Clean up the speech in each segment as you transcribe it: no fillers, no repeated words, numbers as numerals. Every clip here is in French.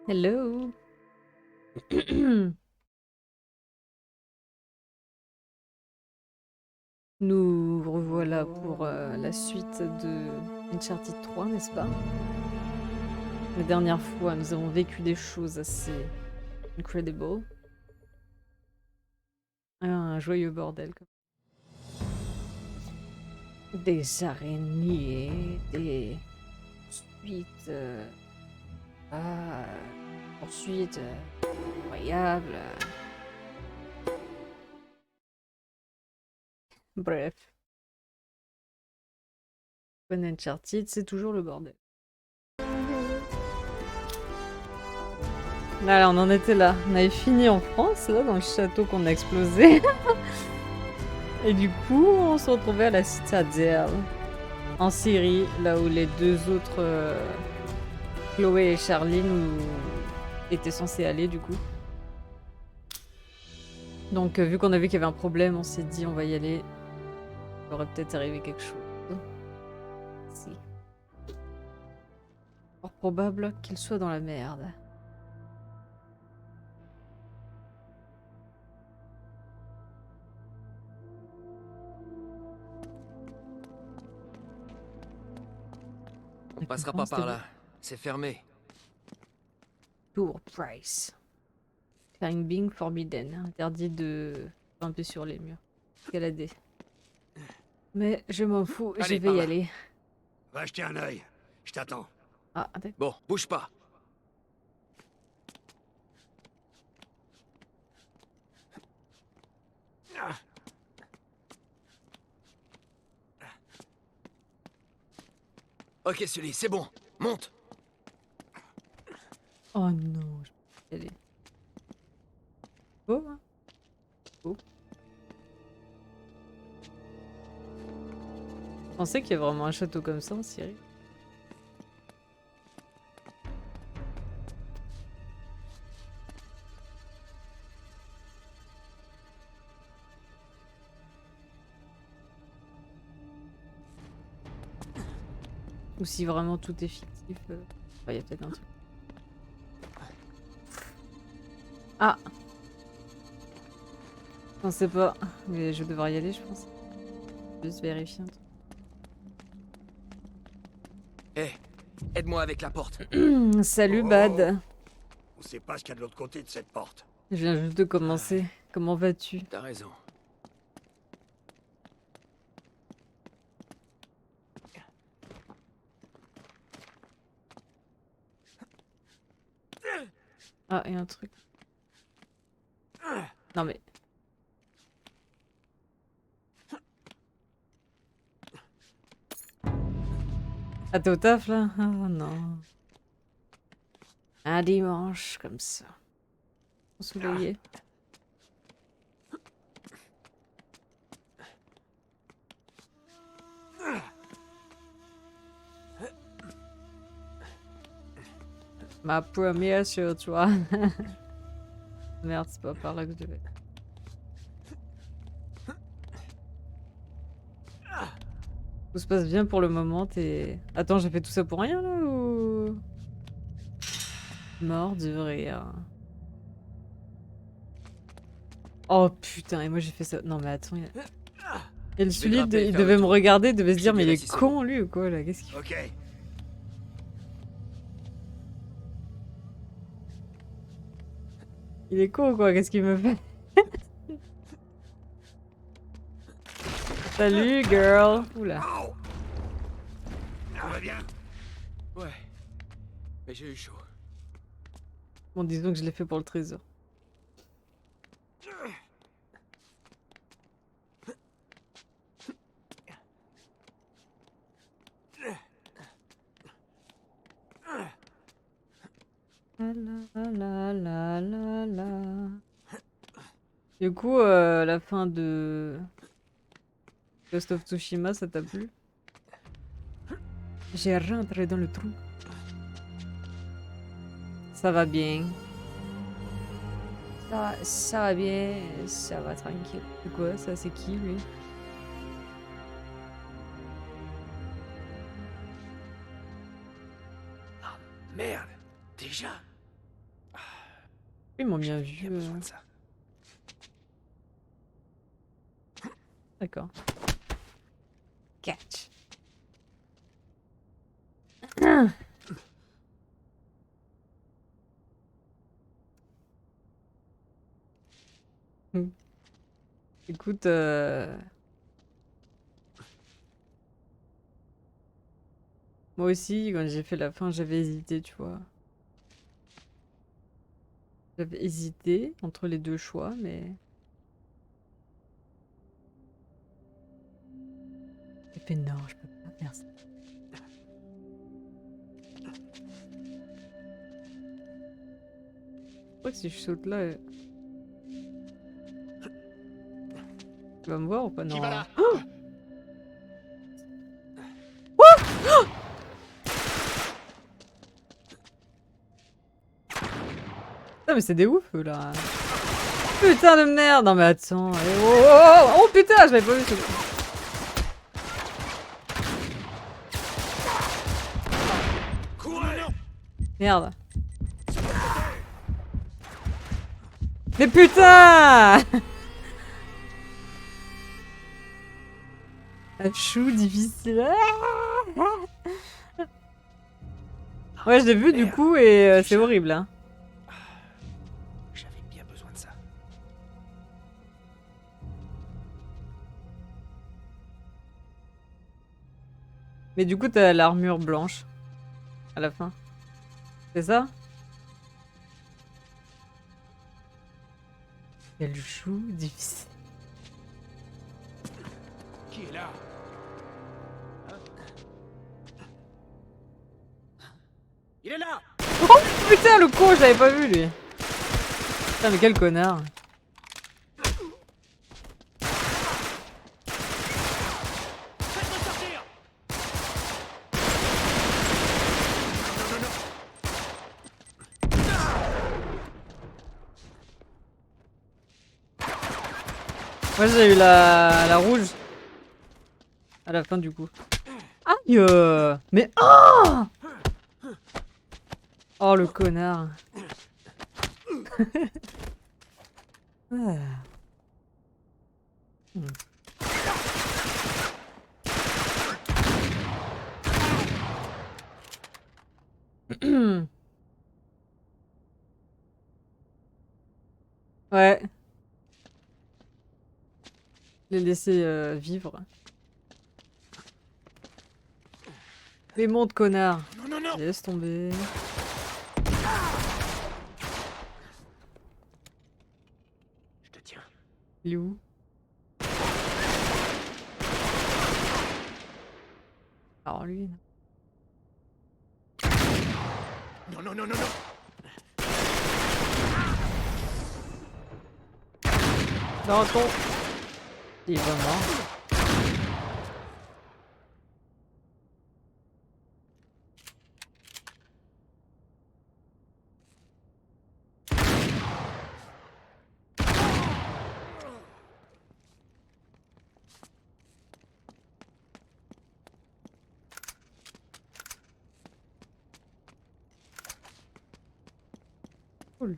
Hello. Nous revoilà pour la suite de Uncharted 3, n'est-ce pas? La dernière fois, nous avons vécu des choses assez incredible. Un joyeux bordel. Des araignées, des poursuites, poursuites incroyables. Bref, bon Uncharted, c'est toujours le bordel. Voilà, on en était là. On avait fini en France, là, dans le château qu'on a explosé. Et du coup, on se retrouvait à la citadelle, en Syrie, là où les deux autres, Chloé et Charline, étaient censés aller, du coup. Donc, vu qu'on a vu qu'il y avait un problème, on s'est dit on va y aller. Il aurait peut-être arrivé quelque chose. Si. Fort probable qu'il soit dans la merde. On passera pas par là. C'est fermé. Tour Price. Climbing forbidden. Interdit de grimper sur les murs. Escalader. Mais je m'en fous, je Allez, vais par y là. aller. Va jeter un œil. Je t'attends. Ah, d'accord. Bon, bouge pas. Ok, Sully, c'est bon. Monte. Oh non, je peux y aller. Oh, hein. Oh. Je pensais qu'il y a vraiment un château comme ça en Syrie. Ou si vraiment tout est fictif. Il y a peut-être un truc. Ah! Je sais pas, mais je devrais y aller, je pense. Juste vérifier un Hé, aide-moi avec la porte. truc. Salut, Oh, Bad. On sait pas ce qu'il y a de l'autre côté de cette porte. Je viens juste de commencer. Comment vas-tu? T'as raison. Ah, et un truc. Non mais... Ah, t'es au taf, là? Oh non. Un dimanche, comme ça. Ensoleillé. Ma première sur toi. Merde, c'est pas par là que je devais. Tout se passe bien pour le moment, t'es... Attends, j'ai fait tout ça pour rien, là, ou... Mort de rire. Oh putain, et moi j'ai fait ça. Non mais attends, et le Je vais Sully, grimper et il faire le devait me tour. regarder, il devait se Je te dire mais il dirai est si c'est con bon. lui ou quoi là, qu'est-ce qu'il fait? Ok. Il est con ou quoi, qu'est-ce qu'il me fait? Salut girl. Oula. Oh Tout va bien? Ouais. Mais j'ai eu chaud. Bon, disons que je l'ai fait pour le trésor. La la la la la la. Du coup, la fin de Ghost of Tsushima, ça t'a plu? J'ai rentré dans le trou. Ça va bien. Ça va bien, ça va tranquille. C'est quoi ça? C'est qui lui? Merde. Déjà? Ils m'ont bien J'avais vu. bien besoin de ça. D'accord. Catch. Écoute, moi aussi, quand j'ai fait la fin, j'avais hésité, tu vois. J'avais hésité entre les deux choix, mais... J'ai fait non, je peux pas faire ça. Je crois que si je saute là... Tu vas me voir ou pas? Qui Non. va là? Putain, mais c'est des ouf, eux, là. Putain de merde! Non mais attends. Oh putain, je l'avais pas vu ce coup. Courez! Merde. Mais putain! Un chou difficile. Ouais, je l'ai vu du coup et c'est horrible. Hein. J'avais bien besoin de ça. Mais du coup, t'as l'armure blanche à la fin. C'est ça? Quel chou difficile. Qui est là? Il est là! Oh putain, le con, je l'avais pas vu lui. Putain, mais quel connard. Faites-le sortir! Moi j'ai eu la rouge. À la fin du coup. Aïe mais oh oh le connard. Ah. Ouais. Les laisser vivre. Mais monte connard. Non, non, non! Laisse tomber. Je te tiens. Il est où? Alors lui. Non, non, non, non, non! Dans ton. Il est pas mort. Cool.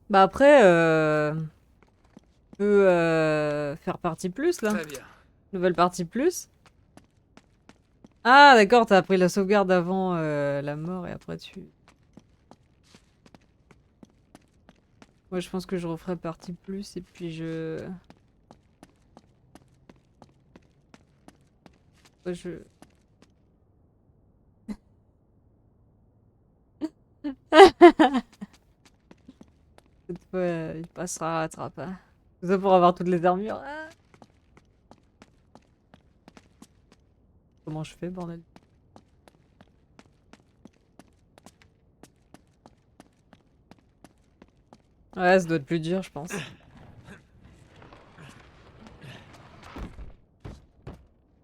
Bah après, on peut faire partie plus là. Très bien. Nouvelle partie plus. Ah d'accord, t'as pris la sauvegarde avant la mort et après tu... Moi je pense que je referai partie plus et puis je... Ouais, je... Cette fois, il passera à la trappe. Hein. Tout ça pour avoir toutes les armures. Ah. Comment je fais, bordel? Ouais, ça doit être plus dur, je pense.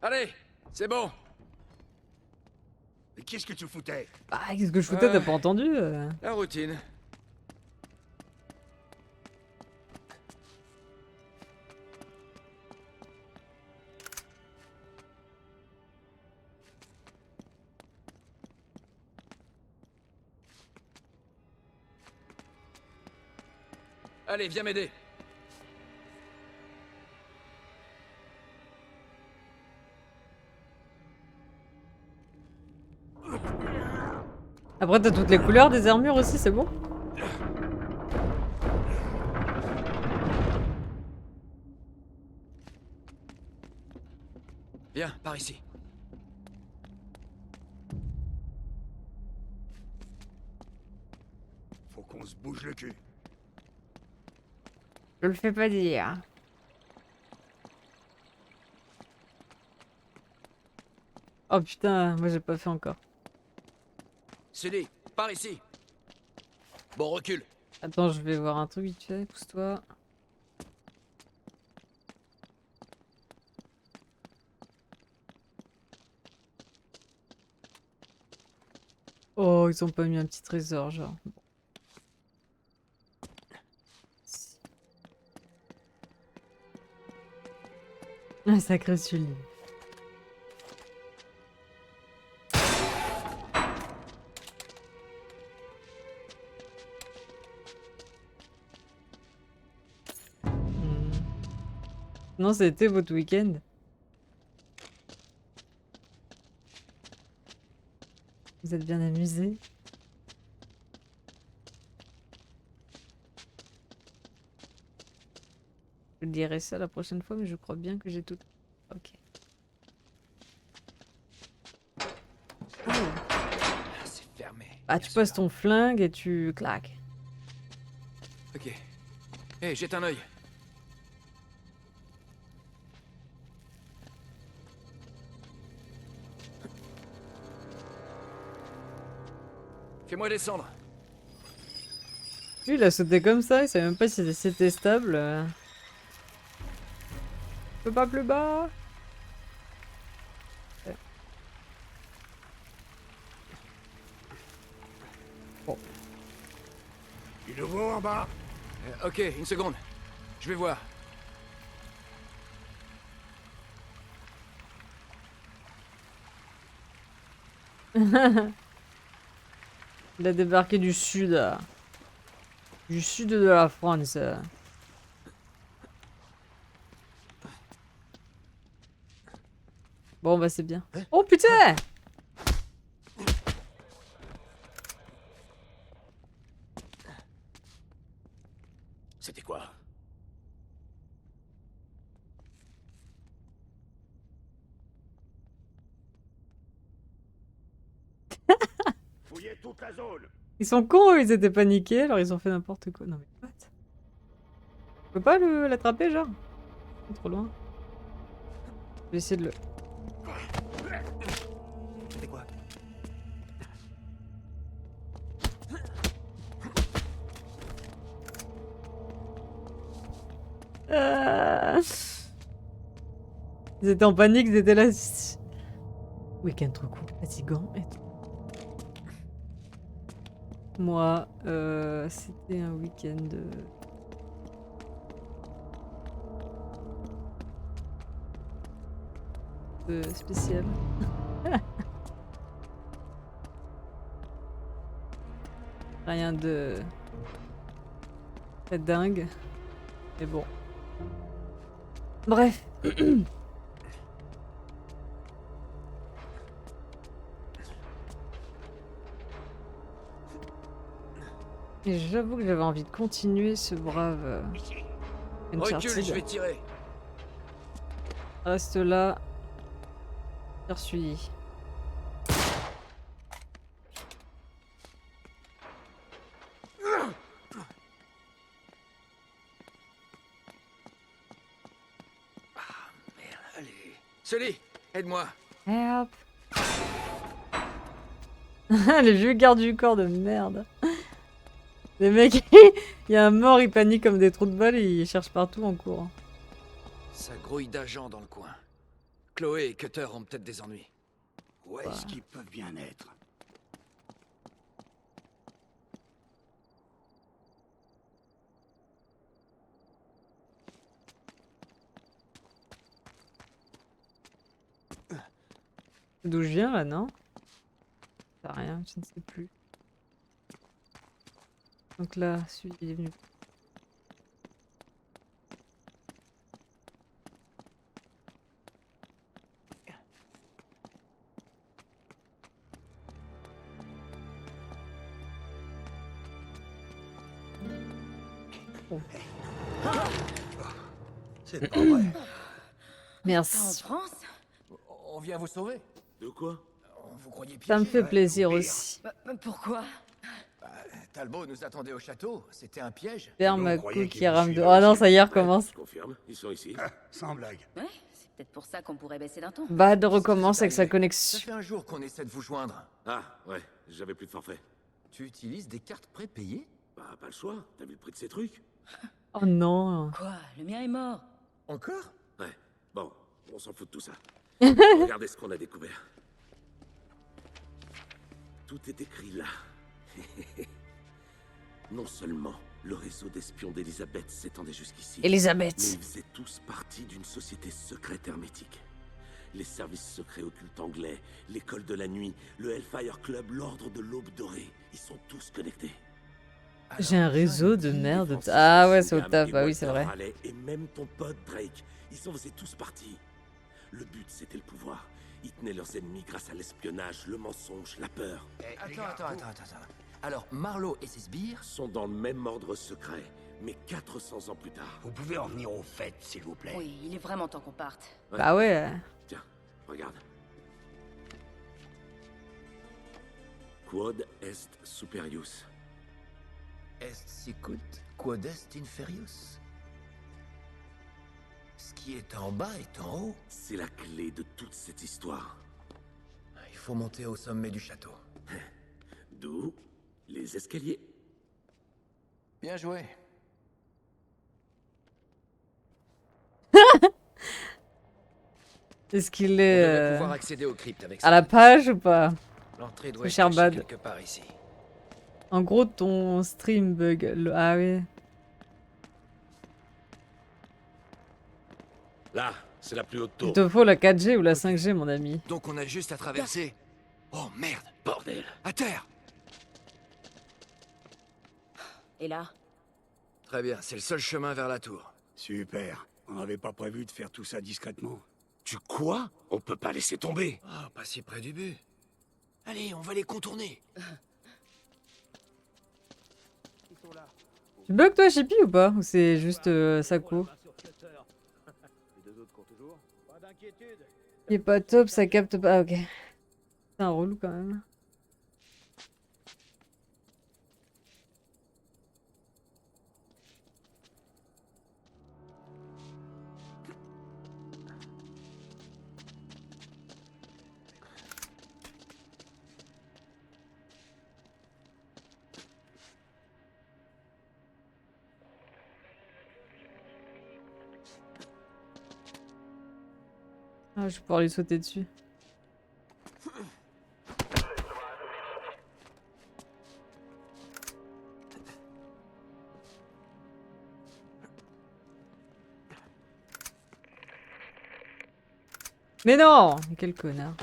Allez, c'est bon. Mais qu'est-ce que tu foutais? Ah, qu'est-ce que je foutais, t'as pas entendu La routine. Allez, viens m'aider. Après, t'as toutes les couleurs des armures aussi, c'est bon? Viens, par ici. Faut qu'on se bouge le cul. Je le fais pas dire. Oh putain, moi j'ai pas fait encore. Sully, par ici. Bon, recule. Attends, je vais voir un truc vite fait, pousse-toi. Oh, ils ont pas mis un petit trésor, genre. Bon. Si. Un sacré Sully. Hmm. Non, c'était votre week-end. Vous êtes bien amusés? Je dirai ça la prochaine fois, mais je crois bien que j'ai tout. Ok. Oh. C'est fermé. Ah, tu poses ton flingue et tu claques. Ok. Hé, jette un œil. Fais-moi descendre. Lui, il a sauté comme ça, il savait même pas si c'était stable. Je peux pas plus bas. Bon. Du nouveau en bas. Ok, une seconde. Je vais voir. Il a débarqué du sud. Du sud de la France. Bon, bah c'est bien. Oh putain! C'était quoi? Fouillez toute la zone. Ils sont cons, eux, ils étaient paniqués, alors ils ont fait n'importe quoi. Non mais what? Je peux pas l'attraper, genre? C'est trop loin. Je vais essayer de le... C'était quoi? Ah. Ils étaient en panique, ils étaient là. Week-end trop cool, fatigant et tout. Moi, c'était un week-end spécial. Rien de très dingue, mais bon. Bref. Et j'avoue que j'avais envie de continuer ce brave Recule, je vais Uncharted. tirer. Reste là. Poursuivi. Allez. Sully, aide-moi. Help. Les vieux gardes du corps de merde. Les mecs, il y a un mort, il panique comme des trous de balles et il cherche partout en courant. Ça grouille d'agents dans le coin. Chloé et Cutter ont peut-être des ennuis. Où est-ce qu'ils peuvent bien être? D'où je viens là, non? Ça rien, je ne sais plus. Donc là, celui il est venu. trop. C'est pas vrai. Pas en Merci. France? On vient vous sauver. De quoi? Vous croyez piégé? Ça me fait plaisir pire. aussi. Pourquoi? Talbot nous attendait au château. C'était un piège. Ferme on ma croyait couille qu'ils qui rame de... vous Oh non, suivaient ça y est, recommence. Je confirme, ils sont ici. Sans blague. Ouais, c'est peut-être pour ça qu'on pourrait baisser d'un ton. Bad recommence avec sa Ça connexion. fait un jour qu'on essaie de vous joindre. Ah, ouais, j'avais plus de forfait. Tu utilises des cartes prépayées? Bah, pas le choix, t'as vu le prix de ces trucs? Oh non. Quoi? Le mien est mort. Encore? Ouais, bon, on s'en fout de tout ça. Regardez ce qu'on a découvert. Tout est écrit là. Non seulement le réseau d'espions d'Elisabeth s'étendait jusqu'ici, mais Elisabeth. ils faisaient tous partie d'une société secrète hermétique. Les services secrets occultes anglais, l'école de la nuit, le Hellfire Club, l'ordre de l'aube dorée, ils sont tous connectés. J'ai un réseau de Qui, merde. Francis Ah ouais, c'est au Walsingham taf. et Bah oui, c'est Walter vrai. Raleigh, et même ton pote Drake, ils en faisaient tous partie. Le but, c'était le pouvoir. Ils tenaient leurs ennemis grâce à l'espionnage, le mensonge, la peur. Attends. Alors, Marlowe et ses sbires? Sont dans le même ordre secret, mais 400 ans plus tard. Vous pouvez en venir au fait, s'il vous plaît. Oui, il est vraiment temps qu'on parte. Bah ouais. Tiens, regarde. Quod est superius. Est sicut, quod est inferius. Ce qui est en bas est en haut. C'est la clé de toute cette histoire. Il faut monter au sommet du château. D'où les escaliers. Bien joué. Est-ce qu'il On est devrait pouvoir accéder au crypte avec à la page ou pas? L'entrée doit être cher cachée Bad. quelque part ici. En gros, ton stream bug. Ah oui. Là, c'est la plus haute Il tour. te faut la 4G ou la 5G, mon ami. Donc on a juste à traverser. Oh merde! Bordel. À terre! Et là? Très bien, c'est le seul chemin vers la tour. Super. On n'avait pas prévu de faire tout ça discrètement. Tu quoi? On peut pas laisser tomber. Ah, pas si près du but. Allez, on va les contourner. Tu bugs toi, Chippy, ou pas? Ou c'est juste Sako? Il est pas top, ça capte pas. Ah, ok. C'est un relou quand même. Ah, je vais pouvoir lui sauter dessus. Mais non! Quel connard.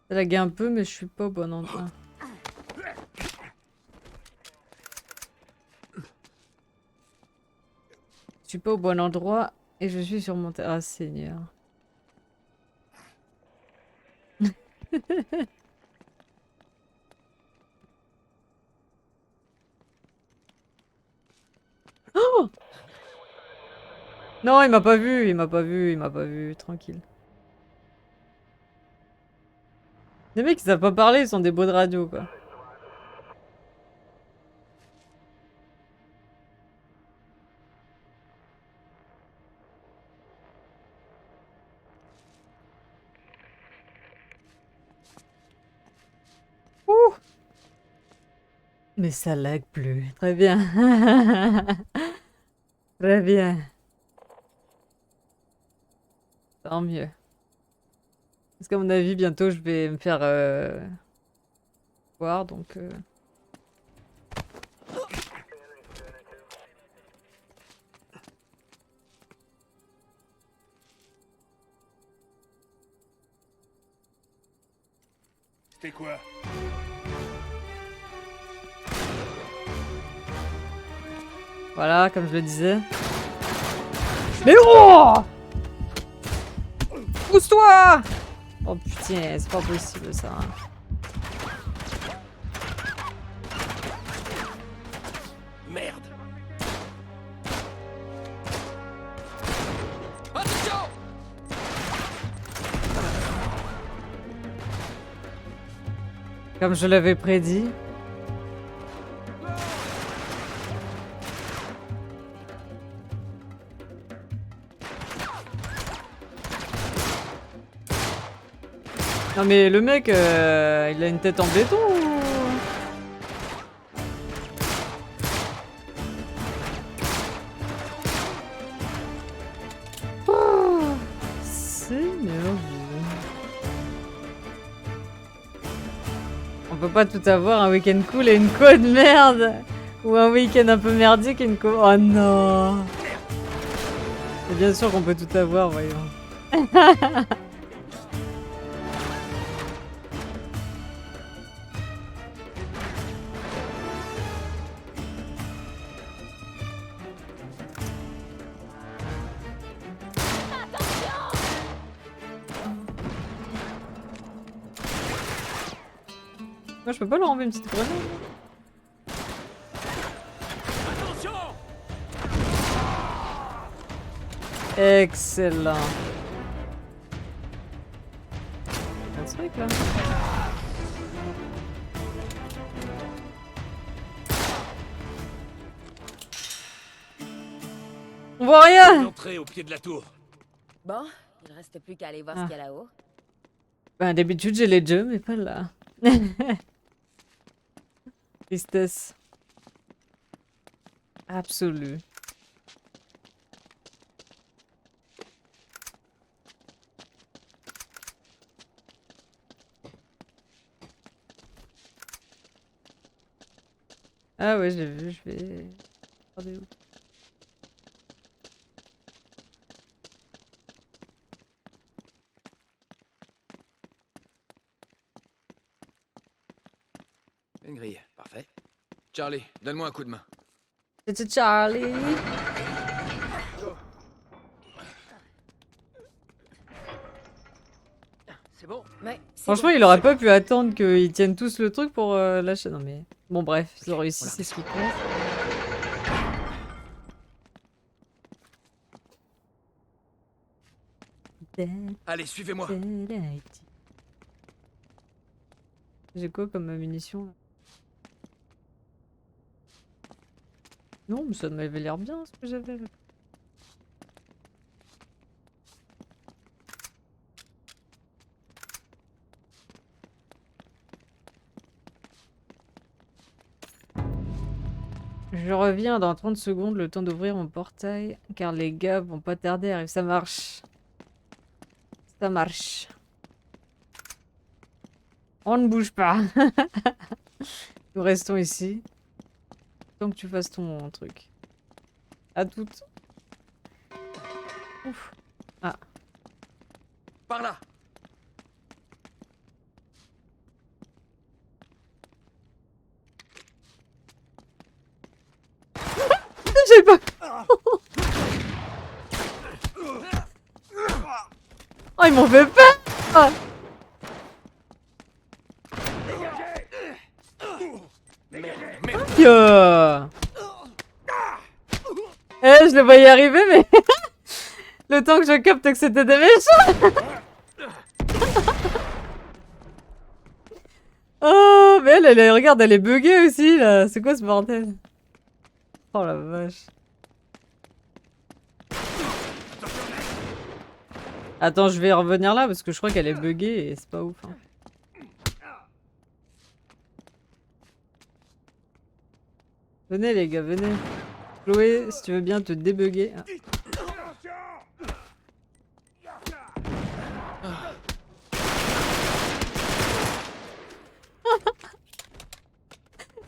Ça lague un peu, mais je suis pas au bon endroit. Je suis pas au bon endroit et je suis sur mon terrain, Seigneur. Oh! Non, il m'a pas vu, il m'a pas vu, il m'a pas vu, tranquille. Les mecs, ils savent pas parler, ils sont des beaux de radio, quoi. Ouh! Mais ça lag plus. Très bien. Très bien. Tant mieux. Parce qu'à mon avis, bientôt, je vais me faire voir, donc... C'était quoi? Voilà, comme je le disais. Mais oh! Pousse-toi! Oh putain, c'est pas possible ça. Merde. Attention! Comme je l'avais prédit. Non mais le mec, il a une tête en béton ou... Oh, c'est merveilleux. On peut pas tout avoir, un week-end cool et une co de merde. Ou un week-end un peu merdique et une co... Oh non. Et bien sûr qu'on peut tout avoir, voyons. Moi je peux pas leur enlever une petite grenade. Attention! Excellent. Un truc là. On voit rien. L'entrée au pied de la tour. Bon, il reste plus qu'à aller voir ce qu'il y a là-haut. Ben d'habitude j'ai les deux mais pas là. Tristesse. Absolue. Ah ouais, j'ai vu, je vais... Regardez où. Une grille, parfait. Charlie, donne-moi un coup de main. C'était Charlie. C'est bon? Ouais, c'est Franchement, bon. il aurait pas pu attendre qu'ils tiennent tous le truc pour lâcher. Non mais... Bon bref, ils ont réussi, c'est ce qui compte. Allez, suivez-moi. J'ai quoi comme munition là? Non, mais ça m'avait l'air bien ce que j'avais là. Je reviens dans 30 secondes, le temps d'ouvrir mon portail, car les gars vont pas tarder à arriver. Ça marche. Ça marche. On ne bouge pas. Nous restons ici. Tant que tu fasses ton truc. À toutes. Ouf. Ah. Par là. J'ai pas... Oh, ils m'ont fait peur. Ah. Yo. Eh, je le voyais arriver, mais... le temps que je capte que c'était des méchants. Oh, mais elle, regarde, elle est buggée aussi, là. C'est quoi ce bordel? Oh la vache. Attends, je vais revenir là parce que je crois qu'elle est buggée et c'est pas ouf. Hein. Venez les gars, venez. Chloé, si tu veux bien te débugger. Ah.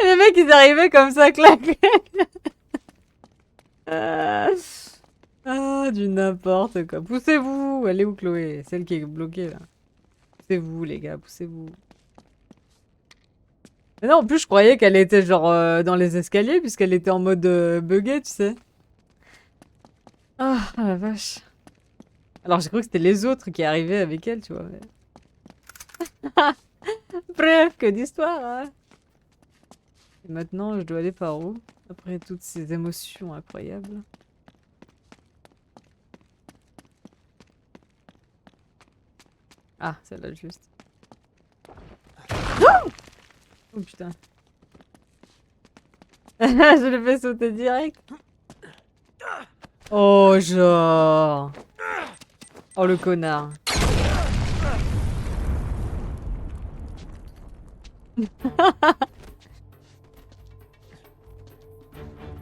Et les mecs ils arrivaient comme ça, clac. Ah, du n'importe quoi. Poussez-vous. Elle est où Chloé? Celle qui est bloquée là. Poussez-vous les gars, poussez-vous. Mais non, en plus, je croyais qu'elle était genre dans les escaliers, puisqu'elle était en mode buggé, tu sais. Ah, la vache. Alors, j'ai cru que c'était les autres qui arrivaient avec elle, tu vois. Mais... Bref, que d'histoire, hein. Et maintenant, je dois aller par où? Après toutes ces émotions incroyables. Ah, celle-là juste. Oh putain. Je l'ai fait sauter direct. Oh, genre. Oh, le connard.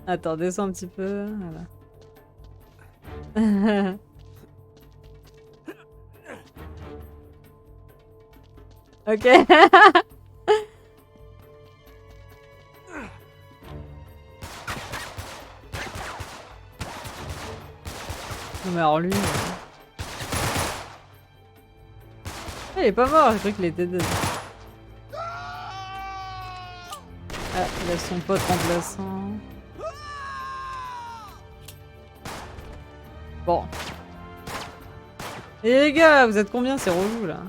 Attends, descends un petit peu. Voilà. Ok. Mais alors lui... Ah, il est pas mort, je croyais qu'il était dead. Ah, il a son pote remplaçant. Bon. Et les gars, vous êtes combien? C'est relou là.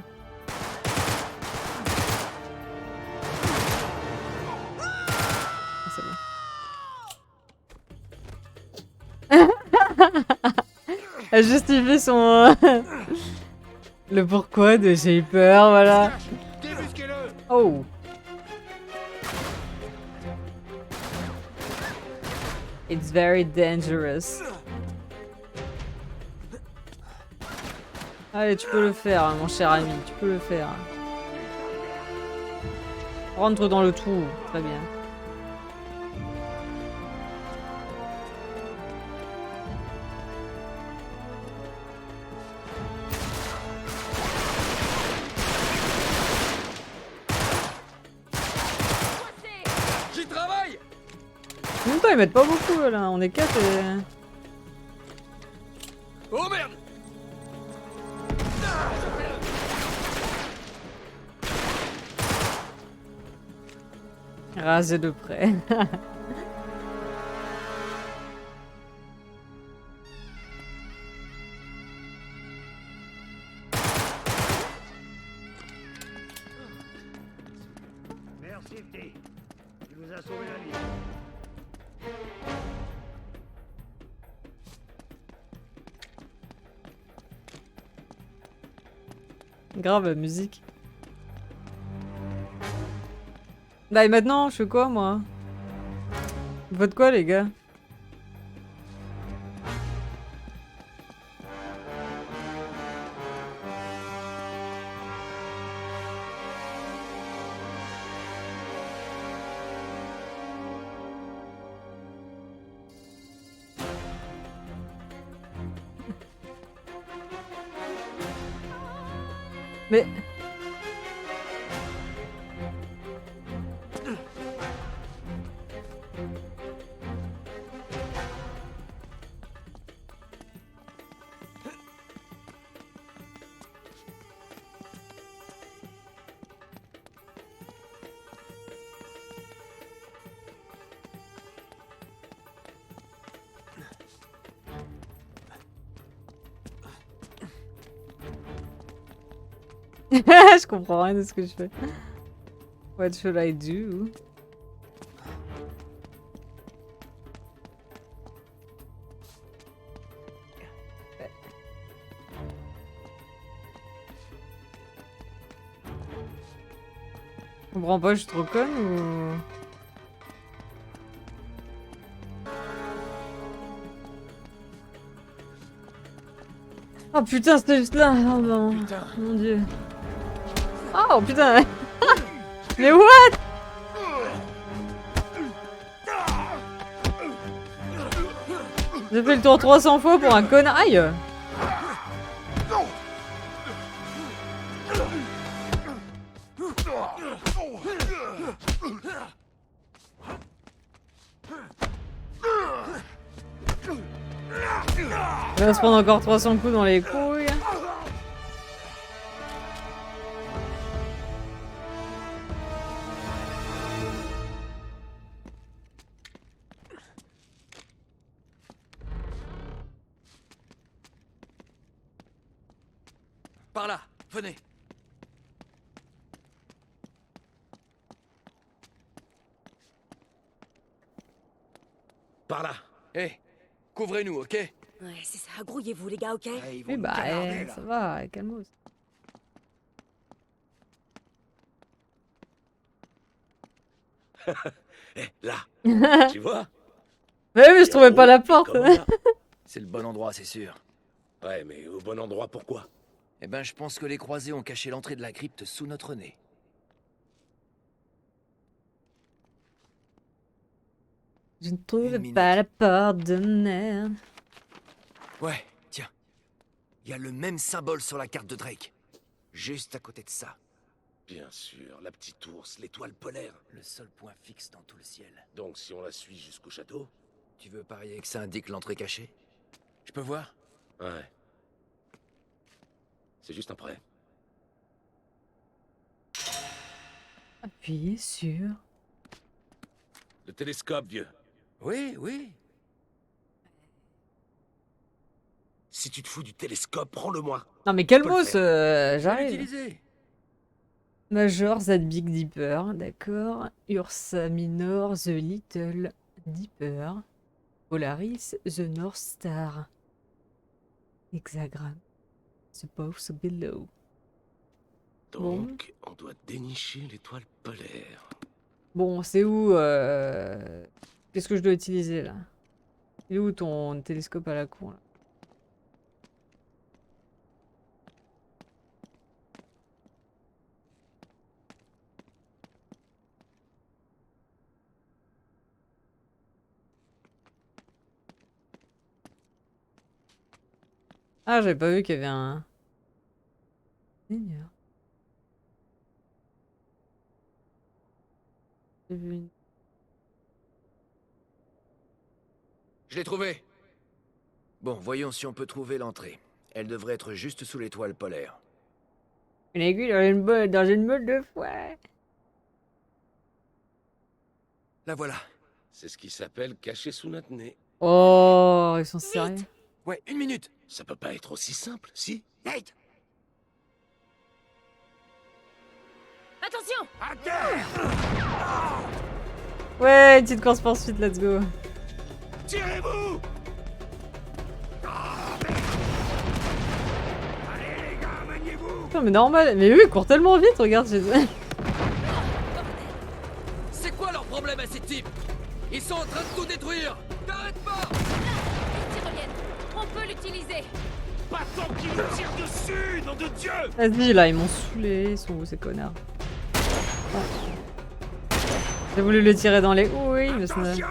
Ah, c'est bon. Elle justifie son... le pourquoi de j'ai eu peur, voilà. Oh. It's very dangerous. Allez, tu peux le faire, hein, mon cher ami, tu peux le faire. Rentre dans le trou, très bien. J'y travaille. En même temps, ils mettent pas beaucoup là, on est 4 et... Oh merde. Rasé de près. Merci, T. Tu nous as sauvé la vie. Grave, la musique. Bah et maintenant, je fais quoi moi? Vote quoi les gars? Mais... je comprends rien de ce que je fais. What should I do? Je comprends pas, je suis trop conne ou... Oh putain, c'était juste là. Oh non. Putain. Mon dieu. Oh putain. Mais what? J'ai fait le tour 300 fois pour un connard. Aïe. Il va se prendre encore 300 coups dans les couilles. Par là, venez. Par là. Hé, couvrez-nous, ok? Ouais, c'est ça. Grouillez-vous, les gars, ok? Eh, ils vont Oui, nous bah, canarder, là. ça va, calmos. Là, tu vois? Mais je trouvais pas la porte. Comment là? C'est le bon endroit, c'est sûr. Ouais, mais au bon endroit, pourquoi? Eh ben, je pense que les croisés ont caché l'entrée de la crypte sous notre nez. Je ne trouvais minute. pas la porte de merde. Ouais, tiens. Il y a le même symbole sur la carte de Drake. Juste à côté de ça. Bien sûr, la petite ours, l'étoile polaire. Le seul point fixe dans tout le ciel. Donc si on la suit jusqu'au château? Tu veux parier que ça indique l'entrée cachée? Je peux voir? Ouais. C'est juste un prêt. Appuyez sur... Le télescope, vieux. Oui, oui. Si tu te fous du télescope, prends-le-moi. Non mais peux le calmos, Je vais j'arrive. l'utiliser. Major The Big Dipper, d'accord. Ursa Minor The Little Dipper. Polaris The North Star. Hexagramme. The Both Below. Donc, on doit dénicher l'étoile polaire. Bon, c'est où qu'est-ce que je dois utiliser là? Il est où ton télescope à la con là? Ah, j'avais pas vu qu'il y avait un... Seigneur. J'ai vu une... Je l'ai trouvé. Bon, voyons si on peut trouver l'entrée. Elle devrait être juste sous l'étoile polaire. Une aiguille dans une meule de foie. La voilà. C'est ce qui s'appelle cacher sous notre nez. Oh, ils sont sérieux. Ouais, 1 minute. Ça peut pas être aussi simple, si? Nate! Attention! À terre! Ouais, une petite course poursuite, let's go. Tirez-vous! Allez les gars, maniez-vous! Putain, mais normal. Mais eux, ils courent tellement vite, regarde chez eux. C'est quoi leur problème à ces types? Ils sont en train de tout détruire. T'arrêtes pas! Tyrolienne, on peut l'utiliser! Pas tant qu'ils nous tirent dessus, nom de Dieu! Vas-y, là, ils m'ont saoulé. Ils sont où, ces connards? J'ai voulu le tirer dans les couilles, mais ça... Attention!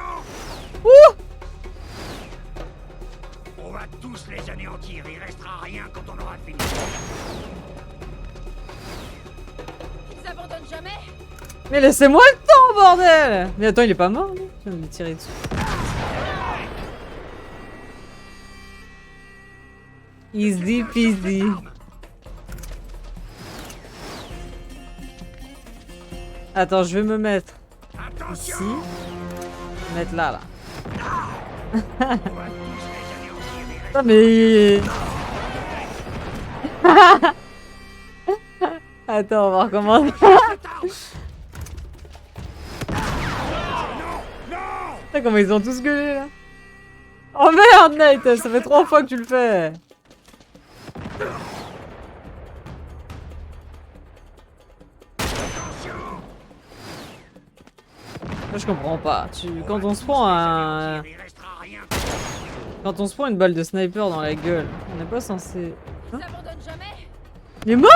On va tous les anéantir, il restera rien quand on aura fini. Ils abandonnent jamais! Mais laissez-moi le temps, bordel! Mais attends, il est pas mort, lui? Je viens de lui tirer dessus. Easy peasy. Attends, je vais me mettre ici. Attention! Mettre là, là. On va tous les anéantir, il Putain, mais... Attends, on va recommencer. Putain, comment ils ont tous gueulé, là. Oh merde, Nate, ça fait 3 fois que tu le fais. Moi, je comprends pas. Quand on se prend un... il restera rien. Quand on se prend une balle de sniper dans la gueule, on n'est pas censé... Ils abandonnent jamais! Il est mort.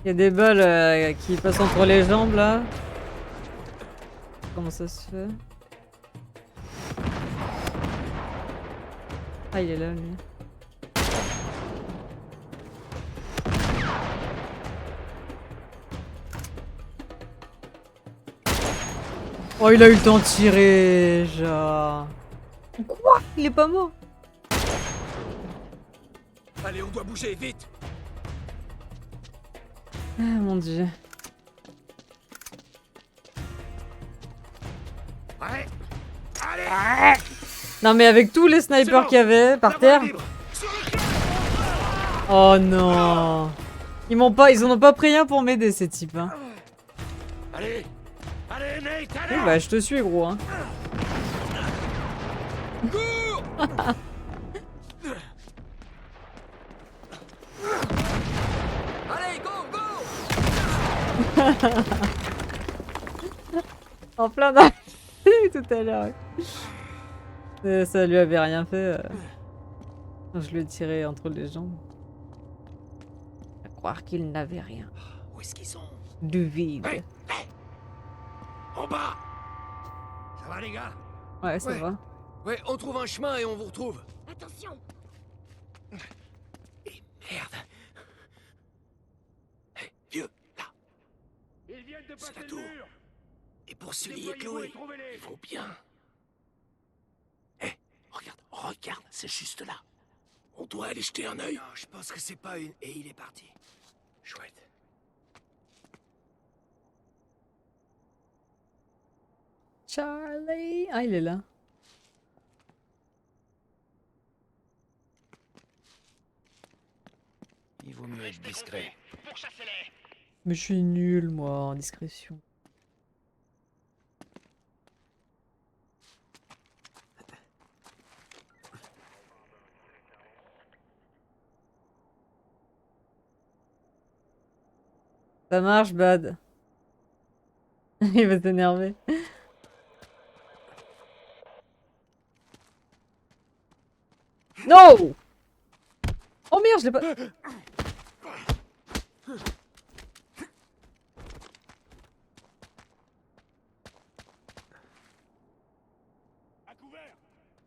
Il y a des balles qui passent entre les jambes là. Comment ça se fait? Ah, il est là, lui. Oh, il a eu le temps de tirer, genre. Quoi? Il est pas mort? Allez, on doit bouger, vite! Ah mon dieu. Ouais. Allez. Non mais avec tous les snipers bon. qu'il y avait par La voie terre. est libre. Sur le cul. Oh non. Ils en ont pas pris rien pour m'aider ces types. Hein. Allez. Allez, Nate, Oui, allez. bah je te suis gros. Hein. Allez, go, go! En plein dans tout à l'heure. Ça lui avait rien fait. Je lui ai tiré entre les jambes. À croire qu'il n'avait rien. Où est-ce qu'ils sont? Du vide. Hey, hey. En bas. Ça va, les gars? Ouais, ça Ouais. va. Ouais, on trouve un chemin et on vous retrouve. Attention. Merde. Hé, vieux, là. Ils viennent de C'est passer la le tour. mur. Et pour Sully et Déployez-vous Chloé. et trouvez-les. Il faut bien. Regarde, c'est juste là. On doit aller jeter un œil. Non, je pense que c'est pas une. Et il est parti. Chouette. Charlie. Ah, il est là. Il vaut mieux être discret. Pourchassez-les. Mais je suis nul, moi, en discrétion. Ça marche, Bad. Il va s'énerver. Non! Oh merde, je l'ai pas... À couvert.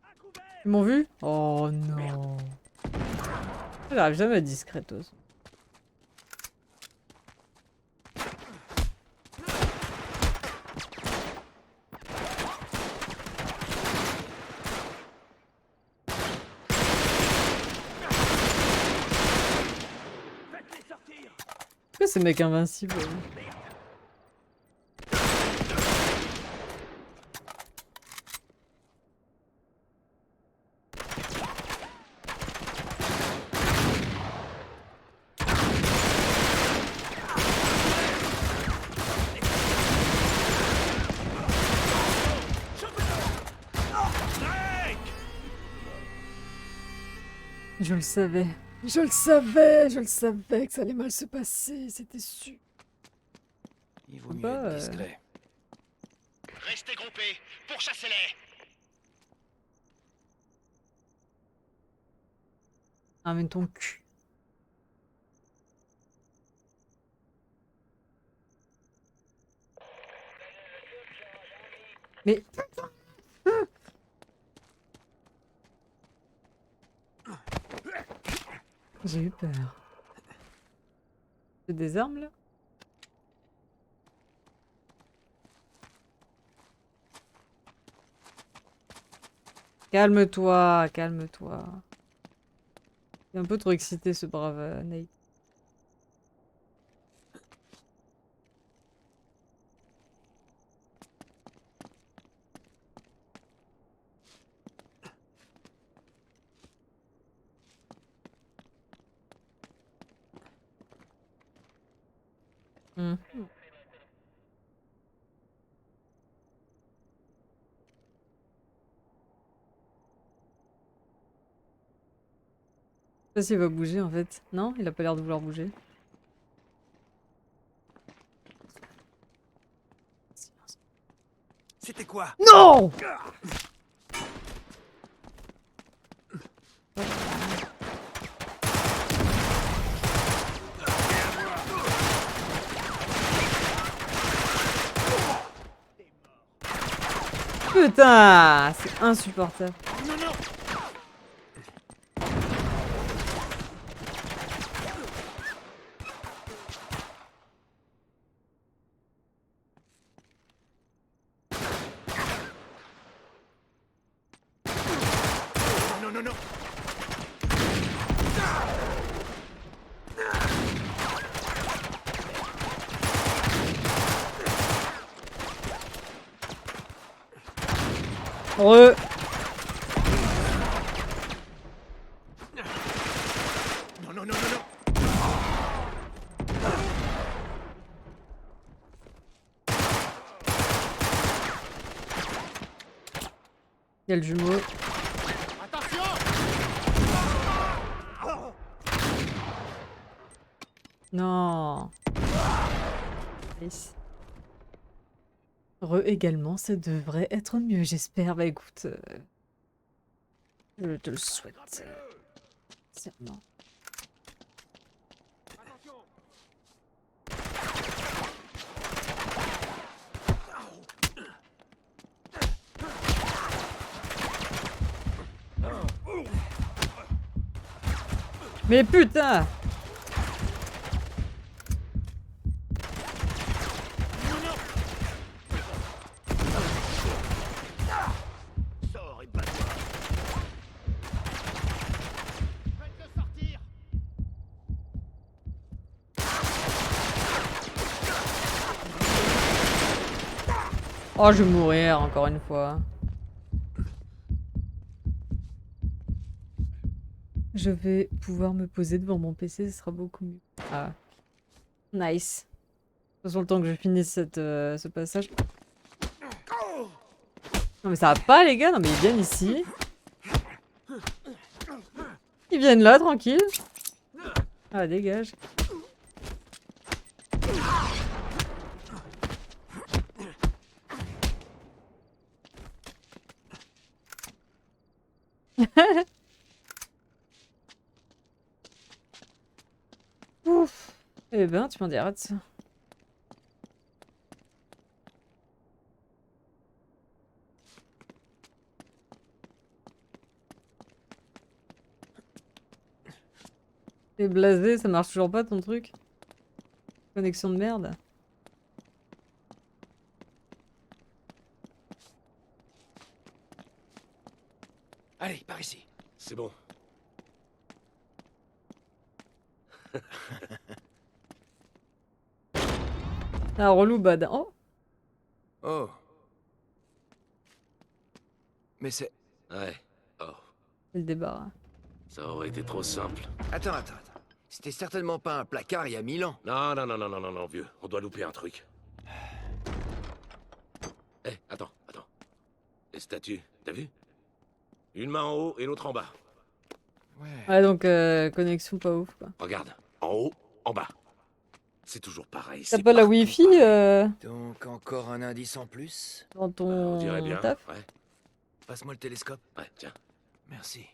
À couvert. Ils m'ont vu? Oh non. J'arrive jamais à être discretos. Faites-les sortir. Pourquoi ces mecs invincibles? Je le savais. Je le savais que ça allait mal se passer, c'était sûr. Il vaut mieux Bah, être discret. Restez groupés. Pourchassez-les. Amène ton cul. Mais... J'ai eu peur. C'est des armes là? Calme-toi, calme-toi. Il est un peu trop excité ce brave Nate. Mhm. Je sais pas s'il va bouger en fait. Non, il a pas l'air de vouloir bouger. C'était quoi? Non! Putain, c'est insupportable. Non, non. Non, non, non. Re. Non, non, non, non, non. Il y a le jumeau. Non. Nice. Re également, ça devrait être mieux, j'espère. Bah écoute, je te le souhaite. Sincèrement. Mais putain! Sors et bats-toi. Faites-le sortir. Oh, je vais mourir encore une fois. Je vais pouvoir me poser devant mon PC, ce sera beaucoup mieux. Ah. Nice. De toute façon, le temps que je finisse ce passage. Non mais ça va pas les gars, non mais ils viennent ici. Ils viennent là, tranquille. Ah, dégage. Ouf. Eh ben, tu m'en diras de ça. T'es blasé, ça marche toujours pas ton truc? Connexion de merde. Allez, par ici. C'est bon. Ah, relou bad. Oh, Oh. Mais c'est... Ouais. Oh, c'est le débarras. ça aurait été trop simple. Attends, attends, attends. C'était certainement pas un placard il y a 1000 ans. Non, non, non, non, non, non, non, vieux. On doit louper un truc. Eh, attends, attends. Les statues, t'as vu? Une main en haut et l'autre en bas. Ouais. Ouais, donc connexion pas ouf quoi. Regarde, en haut, en bas. C'est toujours pareil. T'as c'est pas la partout wifi pareil. Donc encore un indice en plus. dans On ton dirait bien. taf? Ouais, Passe-moi le télescope. ouais, tiens. Merci.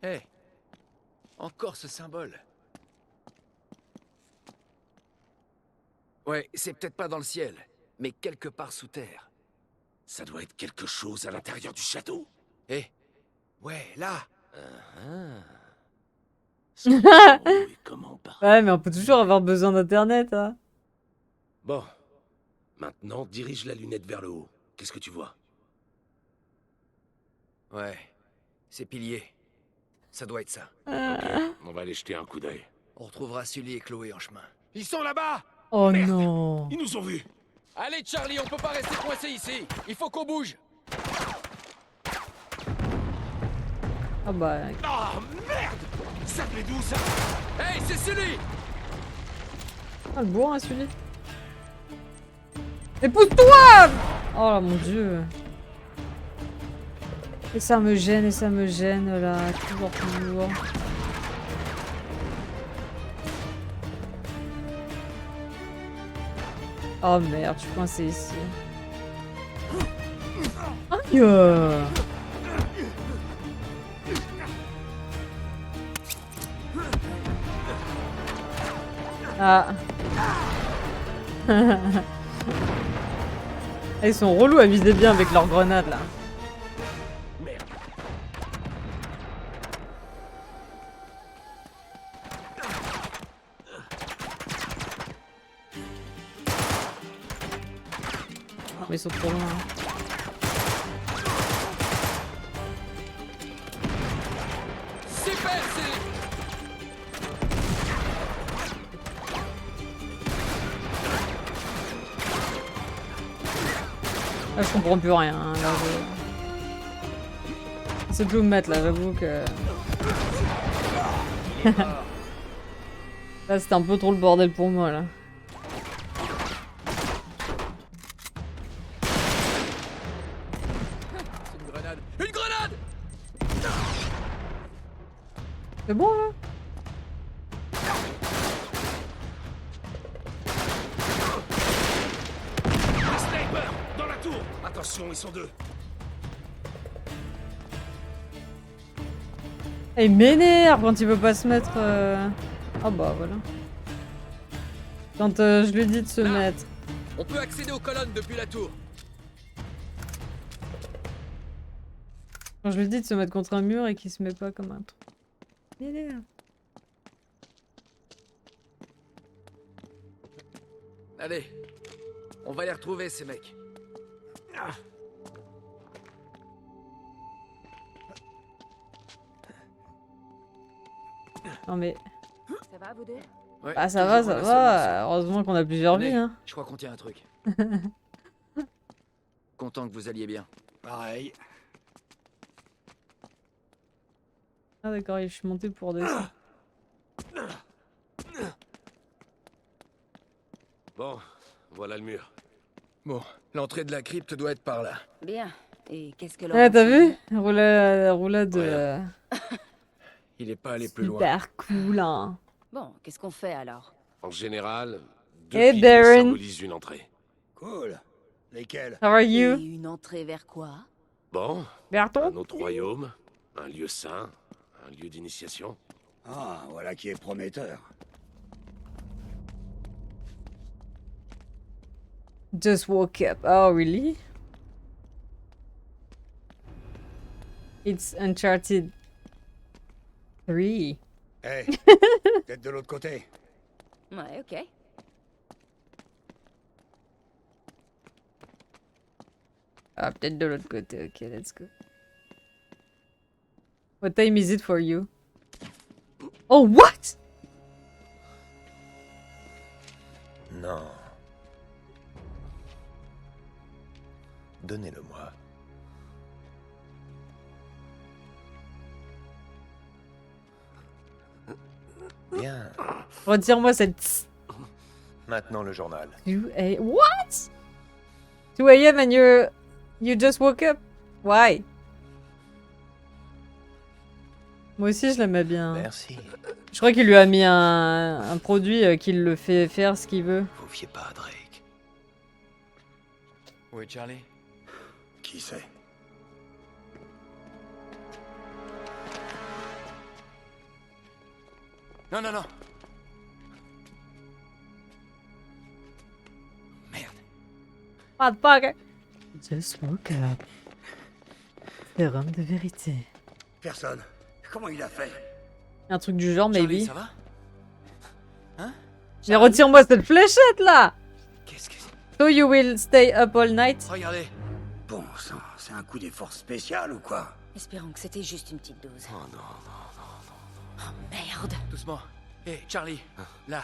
Hé, encore ce symbole. Ouais, c'est peut-être pas dans le ciel, mais quelque part sous terre. Ça doit être quelque chose à l'intérieur du château. Hé, ouais, là. Et comment pas? Ouais, mais on peut toujours avoir besoin d'internet, hein. Bon. Maintenant, dirige la lunette vers le haut. Qu'est-ce que tu vois? Ouais, ces piliers. Ça doit être ça. Ok, on va aller jeter un coup d'œil. On retrouvera Sully et Chloé en chemin. Ils sont là-bas! Oh Merde. non. Ils nous ont vus. Allez, Charlie, on peut pas rester coincé ici. Il faut qu'on bouge. Ah bah. Oh merde! Ça venait d'où ça? Hey, c'est Sully! Ah, le bourrin, celui. Mais pousse-toi! Oh là, mon dieu. Et ça me gêne, là. Toujours. Oh merde, je suis coincé ici. Aïe! Ah. Ils sont relous à viser bien avec leurs grenades là. Merde. Mais ils sont trop loin. Super, c'est... Là, je comprends plus rien. Hein, là, c'est tout me mettre là, j'avoue que. Là, c'était un peu trop le bordel pour moi là. Une grenade. Une grenade! C'est bon là? Un sniper dans la tour. Attention, ils sont deux. Il m'énerve quand il veut pas se mettre. Ah bah voilà. Quand je lui dis de se mettre. On peut accéder aux colonnes depuis la tour. Quand je lui dis de se mettre contre un mur et qu'il se met pas comme un truc. Il m'énerve. Allez, on va les retrouver, ces mecs. Non mais. Ça va, vous deux? Ouais, Ah ça va, toujours ça la seule va. Heureusement qu'on a plusieurs Tenez, vies hein. Je crois qu'on tient un truc. Content que vous alliez bien. Pareil. Ah d'accord, je suis monté pour descendre. Bon, voilà le mur. Bon, l'entrée de la crypte doit être par là. Bien. Et qu'est-ce que Ah t'as vu? Roulade Ouais. Il est pas allé plus loin. super cool hein. Bon, qu'est-ce qu'on fait alors? En général, deux Hey, piliers Darren. symbolisent une entrée. Cool. Lesquels? How are Et you? une entrée vers quoi? Bon, Berton? un autre royaume, un lieu saint, un lieu d'initiation. Ah, voilà qui est prometteur. Just woke up. Oh really? It's Uncharted 3. Hé, peut-être de l'autre côté. Ouais, ok. Ah, peut-être de l'autre côté. Ok, let's go. What time is it for you? Oh, what? Non. Donnez-le-moi. Bien. Retire-moi cette... Maintenant le journal. 2 a... What? 2 a.m. and you just woke up? Why? Moi aussi, je l'aimais bien. Merci. Je crois qu'il lui a mis un produit qui le fait faire ce qu'il veut. Vous fiez pas à Drake. Où est Charlie? Qui c'est? Non, non, non. Merde. Motherfucker. Just woke up. Sérum de vérité. Personne. Comment il a fait? Un truc du genre, Charlie, maybe. ça va? Hein? Mais retire-moi cette fléchette là! Qu'est-ce que c'est? So you will stay up all night? Regardez. Bon sang, c'est un coup des forces spéciales ou quoi? Espérons que c'était juste une petite dose. Oh non, non. Oh merde! Doucement. Hé, Charlie. Là.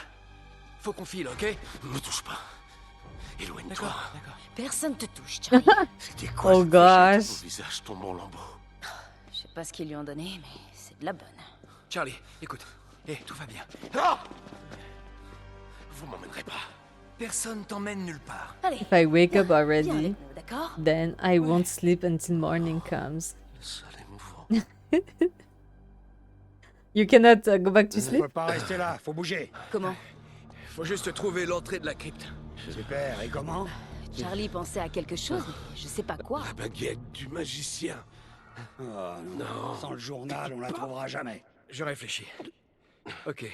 Faut qu'on file, ok? Me touche pas. Éloigne-toi. D'accord, d'accord. Personne te touche, Charlie. C'était quoi Oh cette gosh. Mon visage tombe en lambeaux. Je sais pas ce qu'ils lui ont donné, mais c'est de la bonne. Charlie, écoute. Hé, tout va bien. Ah! Vous m'emmènerez pas. Personne t'emmène nulle part. Allez, If I wake up viens already, avec nous, d'accord? then I won't sleep until morning comes. Le sol est mouvant. You cannot go back to On sleep? peut pas rester là, faut bouger. Comment? Faut juste trouver l'entrée de la crypte. Super, et comment? Charlie pensait à quelque chose, mais je sais pas quoi. La baguette du magicien. Oh, non. Sans le journal, on la trouvera jamais. Je réfléchis. Ok.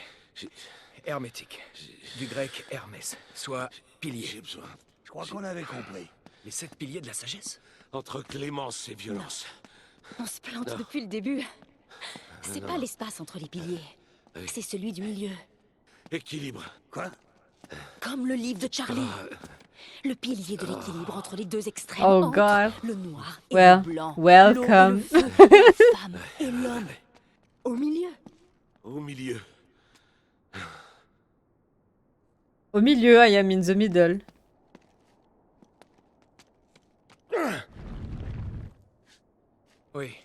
Hermétique. Du grec Hermès, soit pilier. J'ai besoin. Je crois qu'on avait compris. Les 7 piliers de la sagesse? Entre clémence et violence. On se plante depuis le début. C'est pas l'espace entre les piliers. Oui. C'est celui du milieu. Équilibre. Quoi? Comme le livre de Charlie. Le pilier de l'équilibre entre les deux extrêmes. Oh entre god. le noir et Well, le blanc. welcome. L'eau et le feu, la femme et l'homme. Au milieu. Au milieu. Au milieu, I am in the middle. Oui.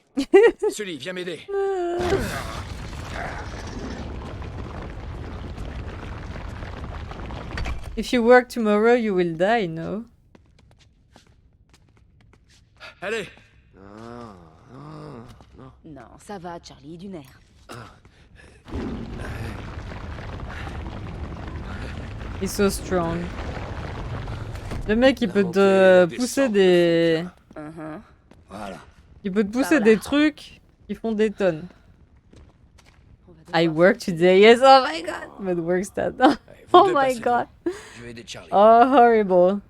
Sully, viens m'aider. If you work tomorrow, you will die, no? Allez. Non, ça va, Charlie, du nerf. He's so strong. Le mec, il peut La te montée pousser descend des... Mhm. Voilà. Il peut te pousser Par là. des trucs qui font des tonnes. On va devoir I work today, yes, oh my god! But works that. Allez, vous Oh deux my passez-vous. god. Je vais aider Charlie. Oh, horrible.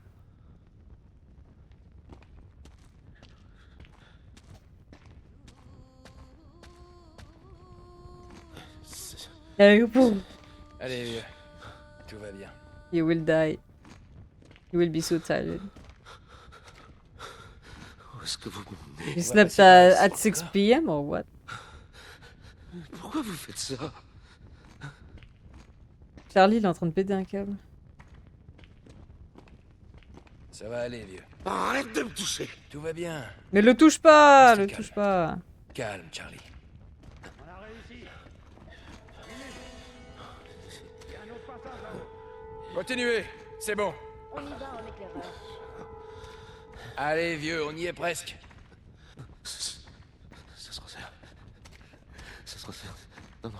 Allez, vieux. Tout va bien. You will die. You will be so tired. Où est-ce que vous m'emmenez? You va slept passer par at ici 6 encore. p.m. or what? Pourquoi vous faites ça? Charlie, il est en train de péter un câble. Ça va aller, vieux. Arrête de me toucher! Tout va bien. Mais le touche pas, Reste le calme. touche pas. Calme, Charlie. On a réussi. Il y a un autre passage là-haut. Continuez. C'est bon. On y va en éclaireur. Allez, vieux, on y est presque. Ça se resserre. Ça se resserre. Non, non.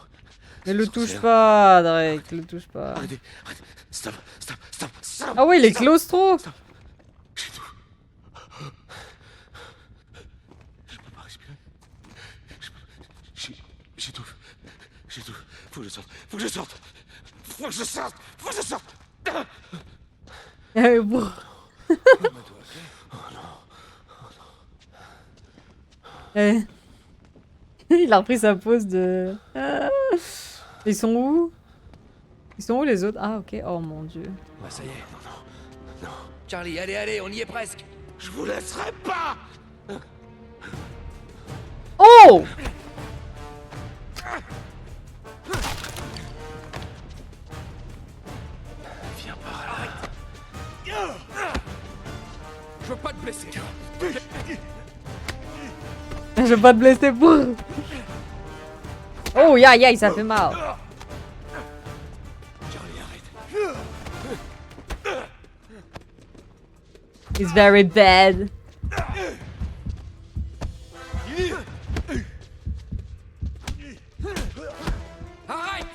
Mais Ça le se touche resserre. pas, Drake, le touche pas. Arrêtez, arrêtez. Stop, stop, stop, stop. Ah ouais, il est Stop. claustro. J'étouffe. Je peux pas respirer. J'étouffe. J'étouffe. Faut que je sorte. Faut que je sorte. Faut que je sorte. Faut que je sorte. Bon. Calme-toi, ok? Eh. Il a repris sa pose de... Ah. Ils sont où? Ils sont où les autres? Ah ok, oh mon dieu. Bah, ça y est. Non. Charlie, allez, allez, on y est presque. Je vous laisserai pas. Oh! Viens par là. Je veux pas te blesser. Je veux pas te blesser pour... Oh, ya, ya, ça fait mal. Charlie, arrête. It's very bad. Arrête!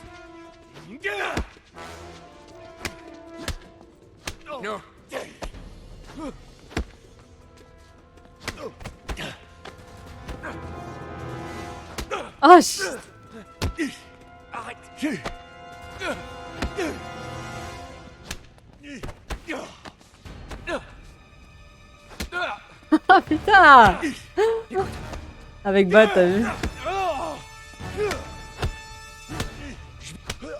Non. Oh, shit. Arrête. Oh putain! Avec Bat, t'as vu?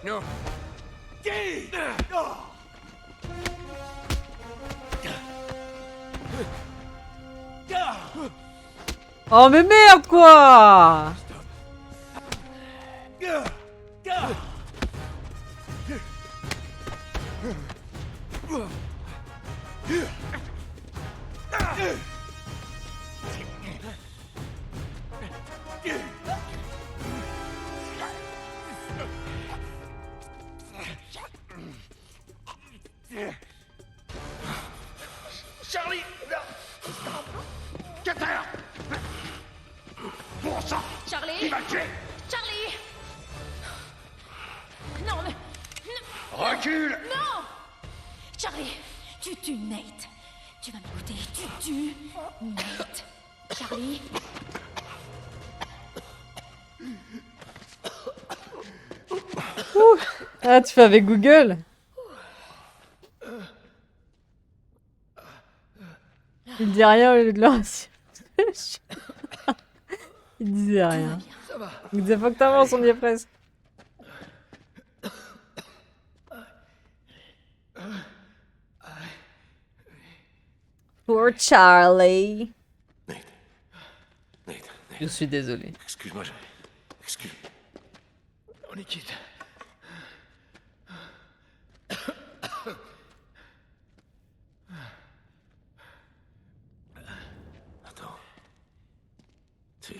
Non. Oh mais merde quoi! Charlie! Cutter! Bon sang! Charlie! Il va le tuer! Charlie! Non, mais... Recule! Non! Charlie, tu tues Nate. Tu vas m'écouter. Tu tues Nate. Charlie? Ah, tu fais avec Google? Il dit rien au lieu de leur... Il disait rien. Il disait faut que t'avances, on y est presque. Poor Charlie. Nate. Nate. Je suis désolé. Excuse-moi, Excuse. On est quitte. Attends. T'allais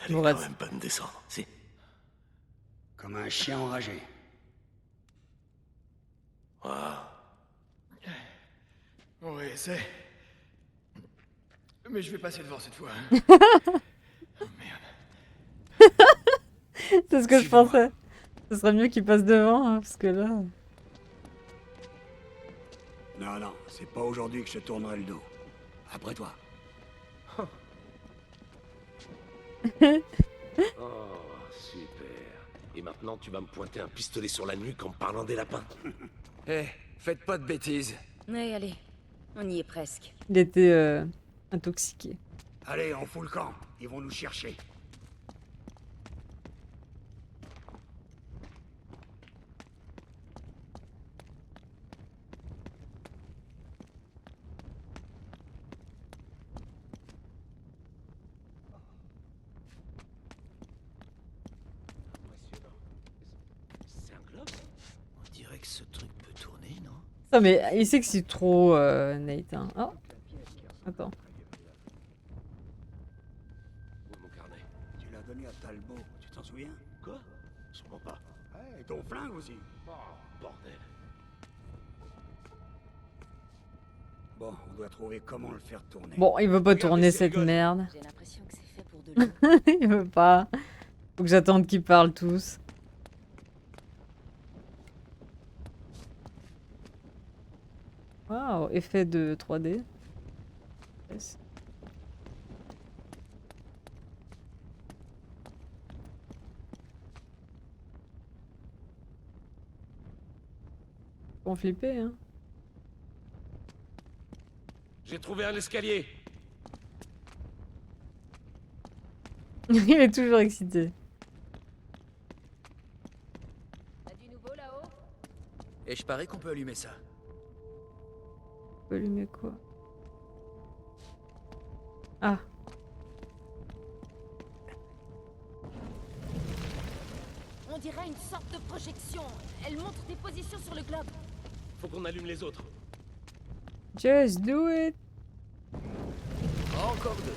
Bon, quand reste. même pas me descendre, si? Comme un chien enragé. Waouh. Oui, c'est. Mais je vais passer devant cette fois. Oh merde. C'est ce que je pensais. Ce serait mieux qu'il passe devant, hein, parce que là... Non, non, c'est pas aujourd'hui que je te tournerai le dos. Après toi. Oh, super. Et maintenant, tu vas me pointer un pistolet sur la nuque en me parlant des lapins? Eh, faites pas de bêtises. Ouais, allez, on y est presque. Il était intoxiqué. Allez, on fout le camp. Ils vont nous chercher. C'est un globe? On dirait que ce truc peut tourner, non? Non mais il sait que c'est trop Nate. Hein. Oh. Attends. Où est mon carnet? Tu l'as donné à Talbot, tu t'en souviens? Quoi? Sûrement pas. Ouais, et ton flingue aussi. Oh, bordel. Bon, on doit trouver comment le faire tourner. Bon, il veut pas Regardez, tourner c'est cette rigolo. merde. J'ai l'impression que c'est fait pour de l'eau. Il veut pas. Faut que j'attende qu'ils parlent tous. Waouh, effet de 3D. Yes. Bon flipper, hein. J'ai trouvé un escalier. Il est toujours excité. T'as du nouveau là-haut? Et je parie qu'on peut allumer ça. Faut allumer quoi? Ah. On dirait une sorte de projection. Elle montre des positions sur le globe. Faut qu'on allume les autres. Just do it. Encore deux.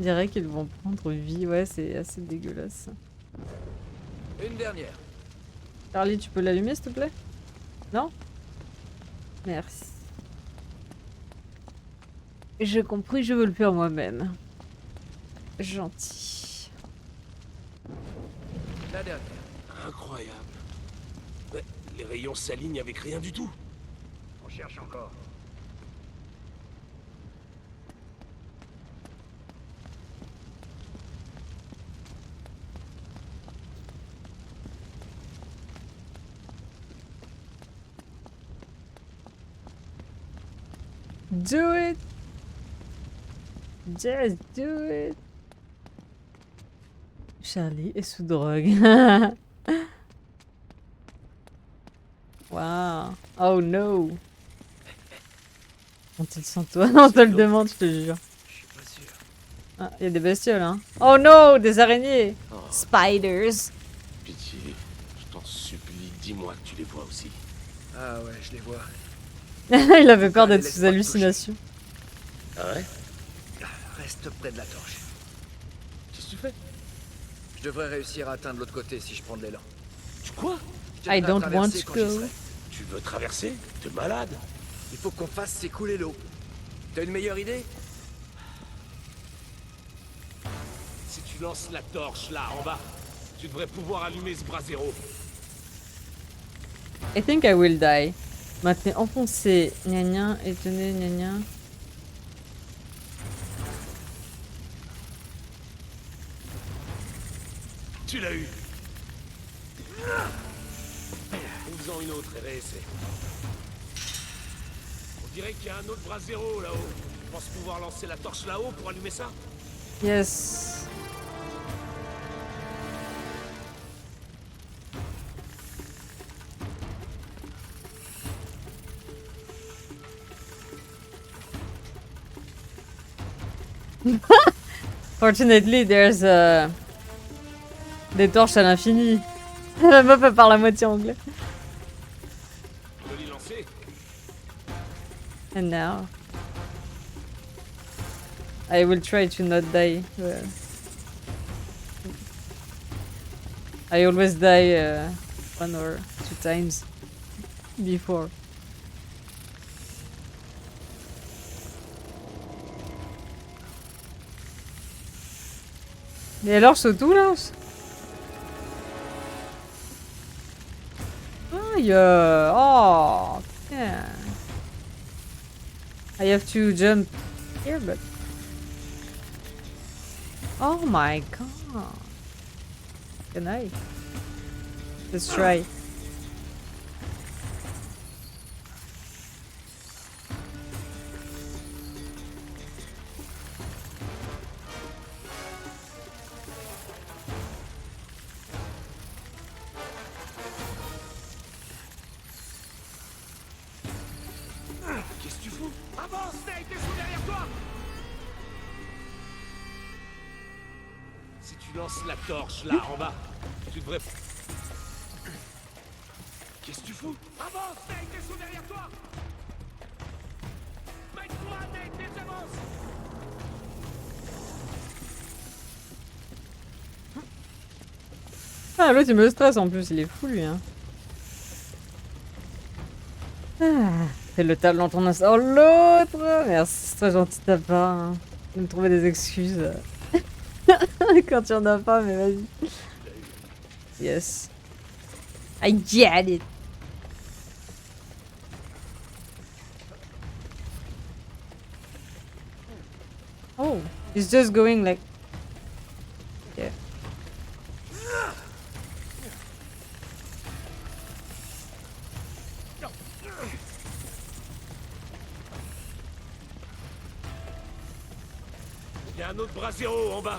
On dirait qu'ils vont prendre vie. Ouais, c'est assez dégueulasse. Une dernière. Charlie, tu peux l'allumer s'il te plaît? Non? Merci. J'ai compris, je veux le faire moi-même. Gentil. La dernière. Incroyable. Mais les rayons s'alignent avec rien du tout. On cherche encore. Do it! Just do it! Charlie est sous drogue. Wow. Oh no! Ont-ils sans toi? On te le demande, je te jure. Je suis pas sûr. Ah, il y a des bestioles, hein. Oh no! Des araignées! Spiders! Pitié, je t'en supplie, dis-moi que tu les vois aussi. Ah ouais, je les vois. Il avait peur Allez, d'être laisse sous pas te hallucination. Ah ouais? Reste près de la torche. Qu'est-ce que tu fais? Je devrais réussir à atteindre l'autre côté si je prends de l'élan. Tu quoi? Je te I dirai à don't traverser want to quand j'y go. serai. Tu veux traverser? T'es malade? Il faut qu'on fasse s'écouler l'eau. T'as une meilleure idée? Si tu lances la torche là, en bas, tu devrais pouvoir allumer ce brasero. I think I will die. Maintenez enfoncé, gna gna, et tenez, gna gna. Tu l'as eu. Ouvre-en une autre et réessaie. On dirait qu'il y a un autre brasero là-haut. Tu penses pouvoir lancer la torche là-haut pour allumer ça? Yes. Fortunately, there's des torches à l'infini. La meuf elle parle à moitié anglais. Joli lancé. And now, I will try to not die. I always die 1 or 2 times before. Et alors, c'est tout là? Aïe! Oh! Yeah. I have to jump here, but... Oh my god! Can I? Let's try. Qu'est-ce que tu fous? Avance, Snake, ils sont derrière toi! Si tu lances la torche là en bas, tu devrais. Qu'est-ce que tu fous? Avance, Snake, ils sont derrière toi! Mets-toi, Nate, et avance! Ah, l'autre il me stresse en plus, il est fou lui. Hein. Ah, c'est le talent ton instant. Oh l'autre! Merci, c'est très gentil de ta part. Hein. De me trouver des excuses. Quand tu en as pas, mais vas-y. Yes. I get it. Oh, he's just going like. Yeah. Il y a un autre bras zéro en bas.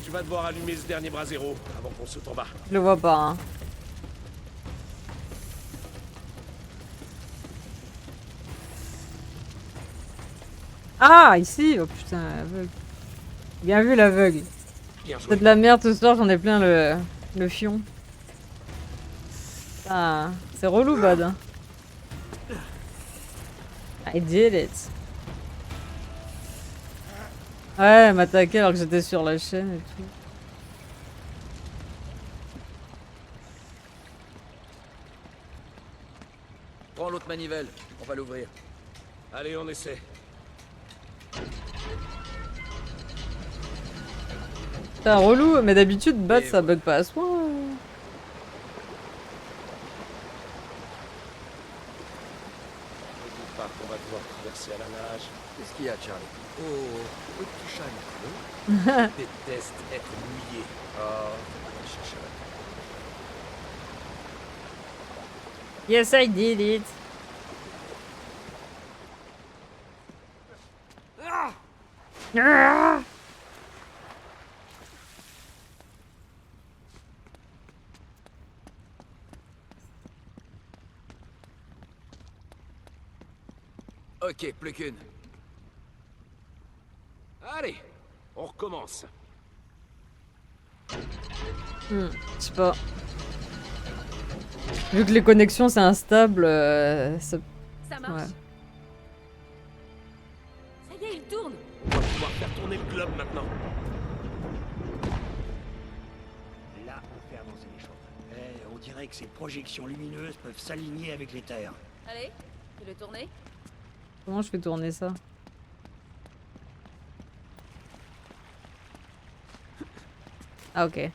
Tu vas devoir allumer ce dernier bras zéro avant qu'on saute en bas. Je le vois pas. Hein. Ah, ici! Oh putain, aveugle. Bien vu l'aveugle. Bien joué. C'est de la merde ce soir, j'en ai plein le fion. Ah, c'est relou, bad. Hein. I did it. Ouais, elle m'attaquait alors que j'étais sur la chaîne et tout. Prends l'autre manivelle, on va l'ouvrir. Allez, on essaie. C'est un relou, mais d'habitude, Bat ça bug pas à ce point. N'oublie pas qu'on va devoir traverser à la nage. Qu'est-ce qu'il y a, Charlie? Oh, petit chat. Je déteste être mouillé. Oh, va chercher la... Yes, I did it. Ah! Ok, plus qu'une. Allez, on recommence. Je sais pas. Vu que les connexions c'est instable, ça... Ça marche. Ouais. Ça y est, il tourne. On va pouvoir faire tourner le globe maintenant. Là, on fait avancer les choses. On dirait que ces projections lumineuses peuvent s'aligner avec les terres. Allez, fais-le tourner. Comment je fais tourner ça? Ah ok.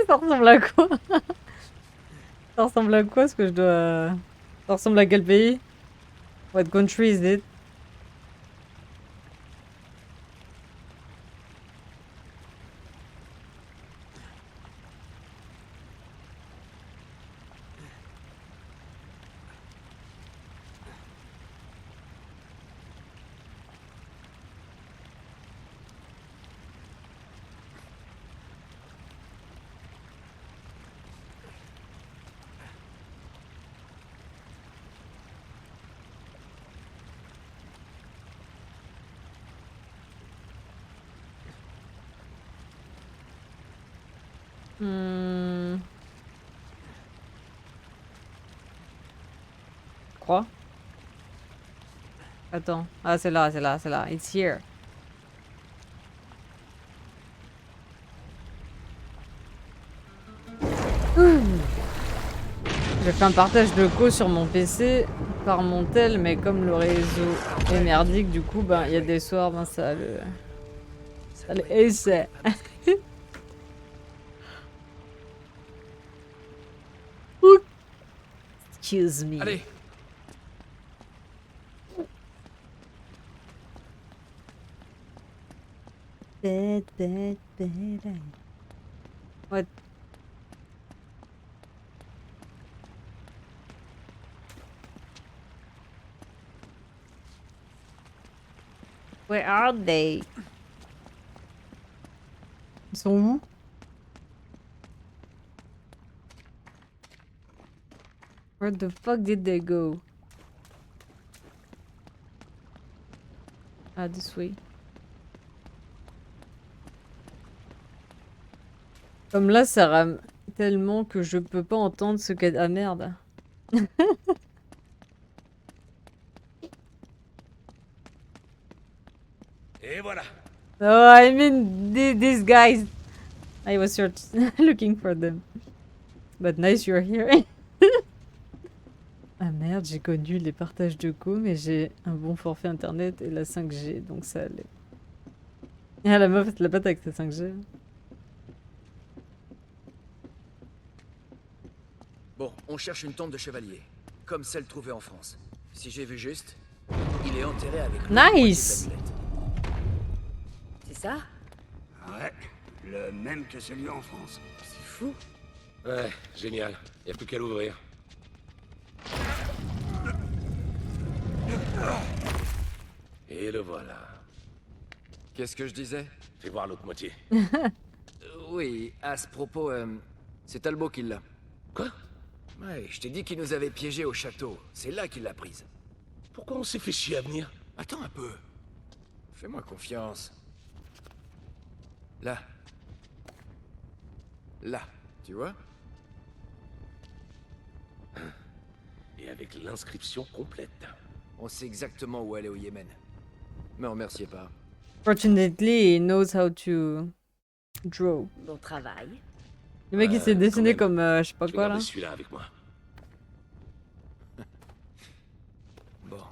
Ça ressemble à quoi? Ça ressemble à quoi ce que je dois... Ça ressemble à quel pays? What country is it? Hmm. Crois. Attends. Ah, c'est là, c'est là, c'est là. It's here. J'ai fait un partage de co sur mon PC par mon tel, mais comme le réseau est merdique, du coup, ben, il y a des soirs, ben, ça le... Ça le essaie. Excuse me. Allez, What? Where are they? Ils sont où? Where the fuck did they go? Ah, this way. Comme là, ça rame tellement que je peux pas entendre ce qu'est... Ah merde. Et voilà. Oh, I mean, these guys. I was looking for them. But nice you're here. Ah merde, j'ai connu les partages de co, mais j'ai un bon forfait internet et la 5G, donc ça allait. Ah, la meuf, elle l'a pas avec sa 5G. bon, on cherche une tombe de chevalier, comme celle trouvée en France. Si j'ai vu juste, il est enterré avec le Nice. moitié de l'amulette. C'est ça? Ouais, le même que celui en France. C'est fou. Ouais, génial. Y a plus qu'à l'ouvrir. Et le voilà. Qu'est-ce que je disais? Fais voir l'autre moitié. Oui, à ce propos, c'est Talbot qui l'a. Quoi? Ouais, je t'ai dit qu'il nous avait piégés au château. C'est là qu'il l'a prise. Pourquoi on s'est fait chier à venir? Attends un peu. Fais-moi confiance. Là. Là, tu vois? Et avec l'inscription complète. On sait exactement où elle est au Yémen. Me remerciez pas. Fortunately, he knows how to draw. Bon travail. Le mec, il s'est quand dessiné même. comme je sais pas Je vais quoi là. garder celui-là avec moi. Bon,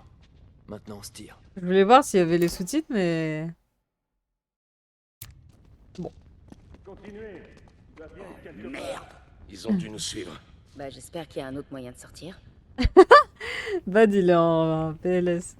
maintenant on se tire. Je voulais voir s'il y avait les sous-titres, mais. Merde. Ils ont dû nous suivre. Bah, j'espère qu'il y a un autre moyen de sortir. Bad, il est en PLS.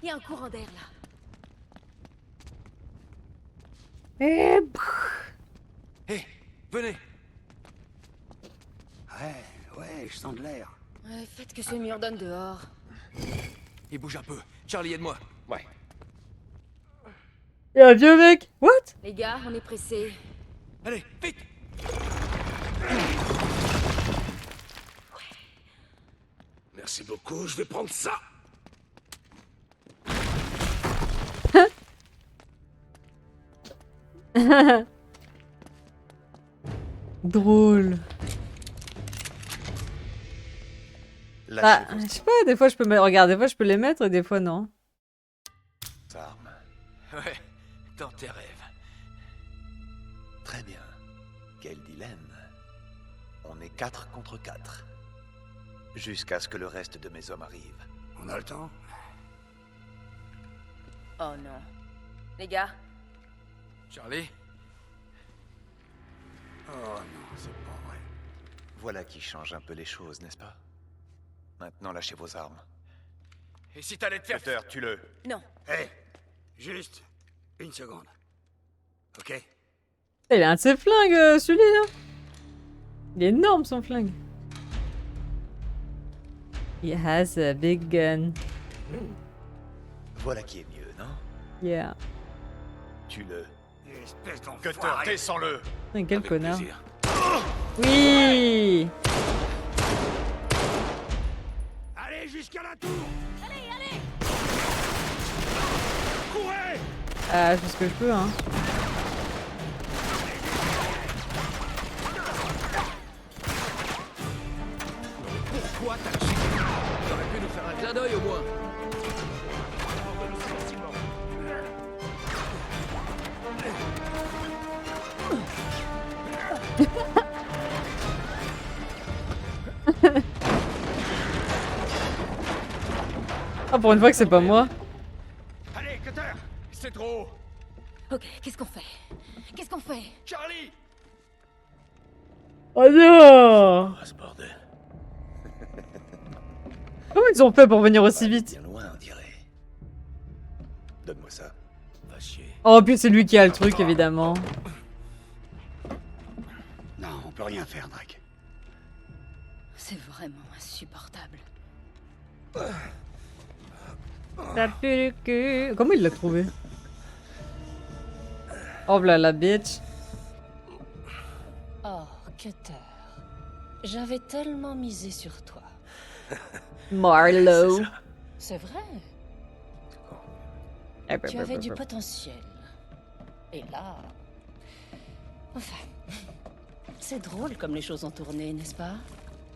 Il y a un courant d'air là. Et... Hé, venez. Ouais, je sens de l'air. Ouais, faites que ce mur donne dehors. Il bouge un peu. Charlie, aide-moi. Ouais. Il y a un vieux mec. What? Les gars, on est pressés. Allez, vite. Merci beaucoup, je vais prendre ça. Drôle. Bah, je sais pas, des fois je peux regarde, des fois je peux les mettre et des fois non. Armes. Ouais, dans tes rêves. Très bien. Quel dilemme. On est 4 contre 4. Jusqu'à ce que le reste de mes hommes arrive. On a le temps? Oh non. Les gars, Charlie? Oh non, c'est pas vrai. Voilà qui change un peu les choses, n'est-ce pas? Maintenant, lâchez vos armes. Et si t'allais te faire... Peter, tue-le. non. Hé, juste une seconde. Ok? Il a un de ses flingues, celui-là. Il est énorme son flingue. He has a big gun. Voilà qui est mieux, non? Yeah. Tue-le Espèce Cutter, d'enfoiré. descends-le. Mais quel Avec connard. plaisir. Oui. Allez, jusqu'à la tour. Allez. Courez. Ah, je fais ce que je peux, hein. Pourquoi t'as lâché? T'aurais pu nous faire un clin d'œil au moins. Ah, pour une fois que c'est pas moi. Allez, Cutter. C'est trop. Ok, qu'est-ce qu'on fait? Qu'est-ce qu'on fait? Charlie! Oh non! Ah, ce bordel. Comment ils ont fait pour venir aussi vite? Bien loin, on dirait. Donne-moi ça. Va chier. Oh, puis c'est lui qui a le truc, évidemment. Non, on peut rien faire, Drake. C'est vraiment insupportable. Ça pue le cul. Comment il l'a trouvé? Oh, voilà la bitch. Oh, Cutter. J'avais tellement misé sur toi. Marlowe. C'est vrai, tu avais du potentiel. Et là... Enfin... C'est drôle comme les choses ont tourné, n'est-ce pas?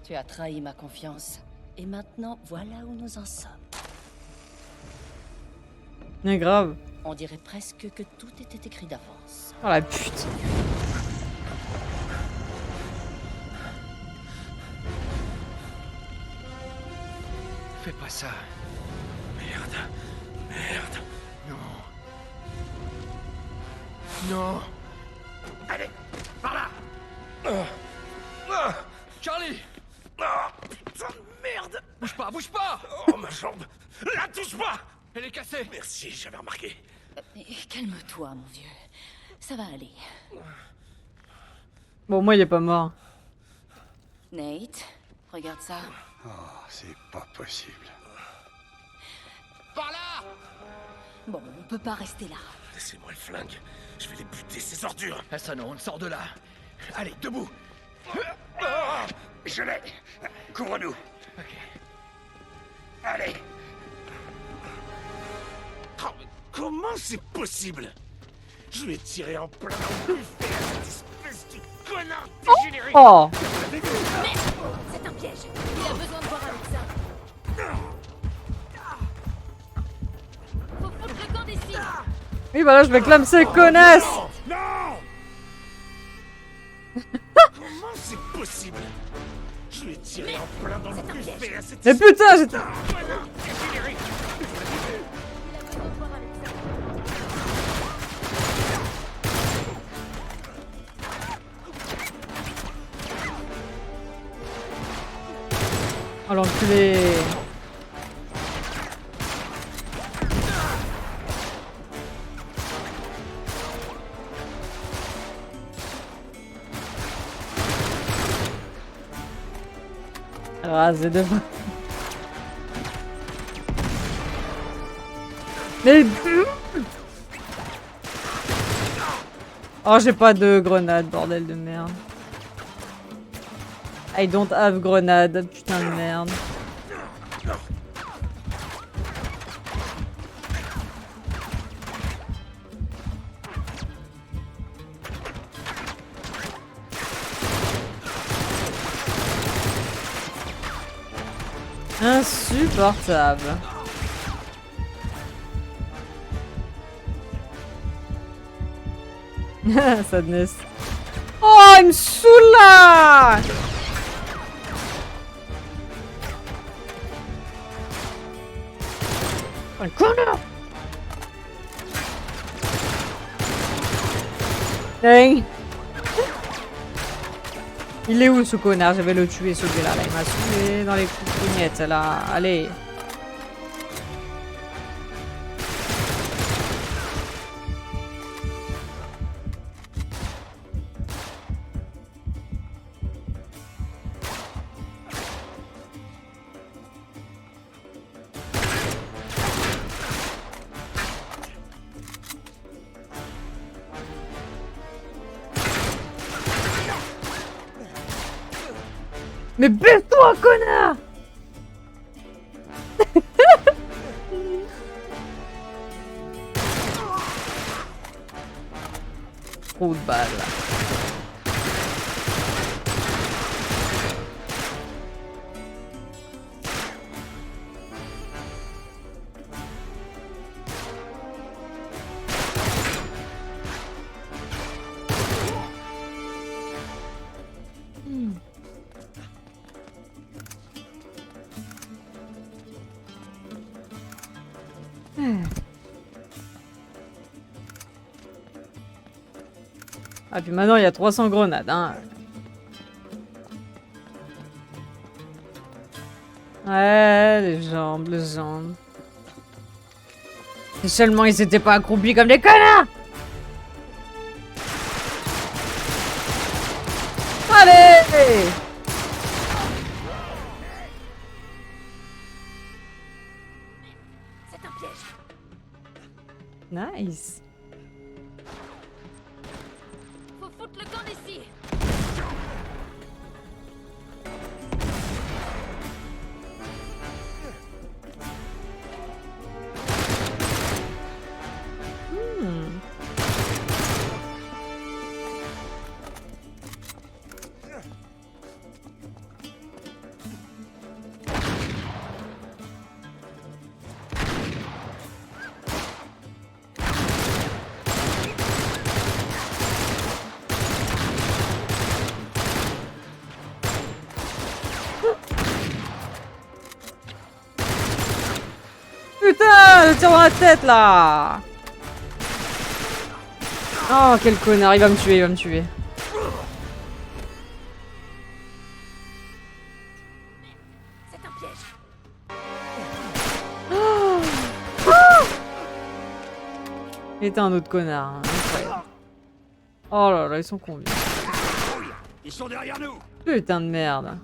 Tu as trahi ma confiance. Et maintenant, voilà où nous en sommes. Mais grave. On dirait presque que tout était écrit d'avance. Oh la pute. Fais pas ça. Merde. Merde. Non. Non. Allez, par là. Charlie! Ah, putain de merde. Bouge pas, bouge pas! Oh, ma jambe. La touche pas. Elle est cassée! Merci, j'avais remarqué. Mais calme-toi, mon vieux. Ça va aller. Bon, moi, il est pas mort. Nate, regarde ça. Oh, c'est pas possible. Par là! Bon, on peut pas rester là. Laissez-moi le flingue. Je vais les buter, ces ordures. Ah ça non, on sort de là. Allez, debout! Je l'ai. Couvre-nous. Ok. Allez. Oh, mais comment c'est possible? Je lui ai tiré en plein dans le buffet à cette espèce de connard dégénéré. Oh! C'est un piège. Il a besoin de voir avec ça. Faut foutre le camp d'ici. Oui, voilà, je vais clamser, connasse! Non. Comment c'est possible? Je lui ai tiré en plein dans le buffet à cette Mais putain, j'étais... connard dégénéré. Il a besoin de voir avec ça. Oh l'enculé! Rasé de... Mais... Oh, j'ai pas de grenade, bordel de merde. I don't have grenade, putain de merde. Insupportable. Sadness. Oh, il me saoule là! Un connard! Dang! Il est où ce connard? Je vais le tuer celui-là. Là. Il m'a saoulé dans les coucounettes là. Allez. Mais baisse-toi, connard! Trop de balles. Ah puis maintenant il y a 300 grenades hein. Ouais, les jambes. Si seulement ils s'étaient pas accroupis comme des connards. Allez! C'est un piège. Nice. Faut foutre le camp d'ici. Putain, le tire dans la tête là. Oh quel connard, il va me tuer, C'est un piège. Il était un autre connard, hein. Incroyable. Oh là là, ils sont combien? Ils sont derrière nous. Putain de merde.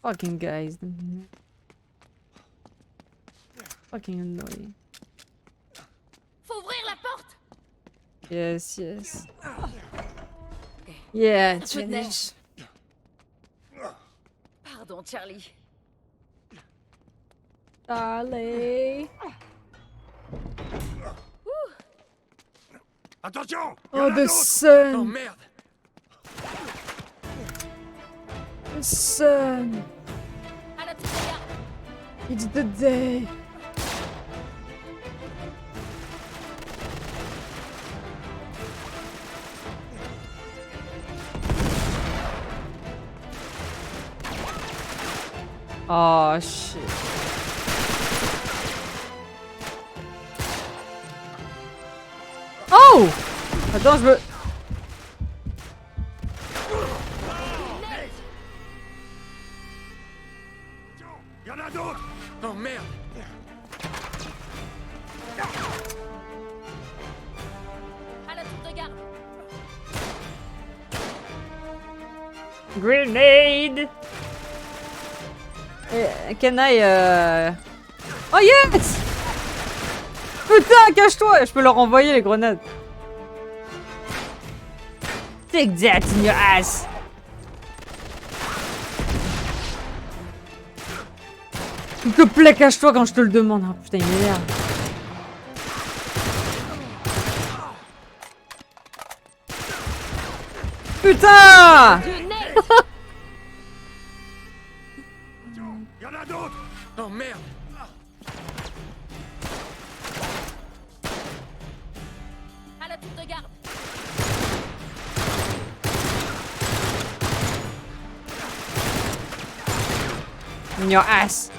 Fucking guys. Fucking annoying. Faut ouvrir la porte. Yes. Yeah, it's Je n'ai- finished. Pardon, Charlie. Allez. Attention. Oh, the Oh sun. merde! The sun. À la petite garde. It's the day. Oh shit. Oh! Attends, je veux. Il y en a d'autres. Oh merde! À la petite garde. Grenade! Can I Oh yes! Putain, cache-toi! Je peux leur envoyer les grenades. Take that in your ass! S'il te plaît, cache-toi quand je te le demande. Oh, putain, il m'énerve. Putain! Il y en a d'autres. Oh merde! À la petite garde. In your ass.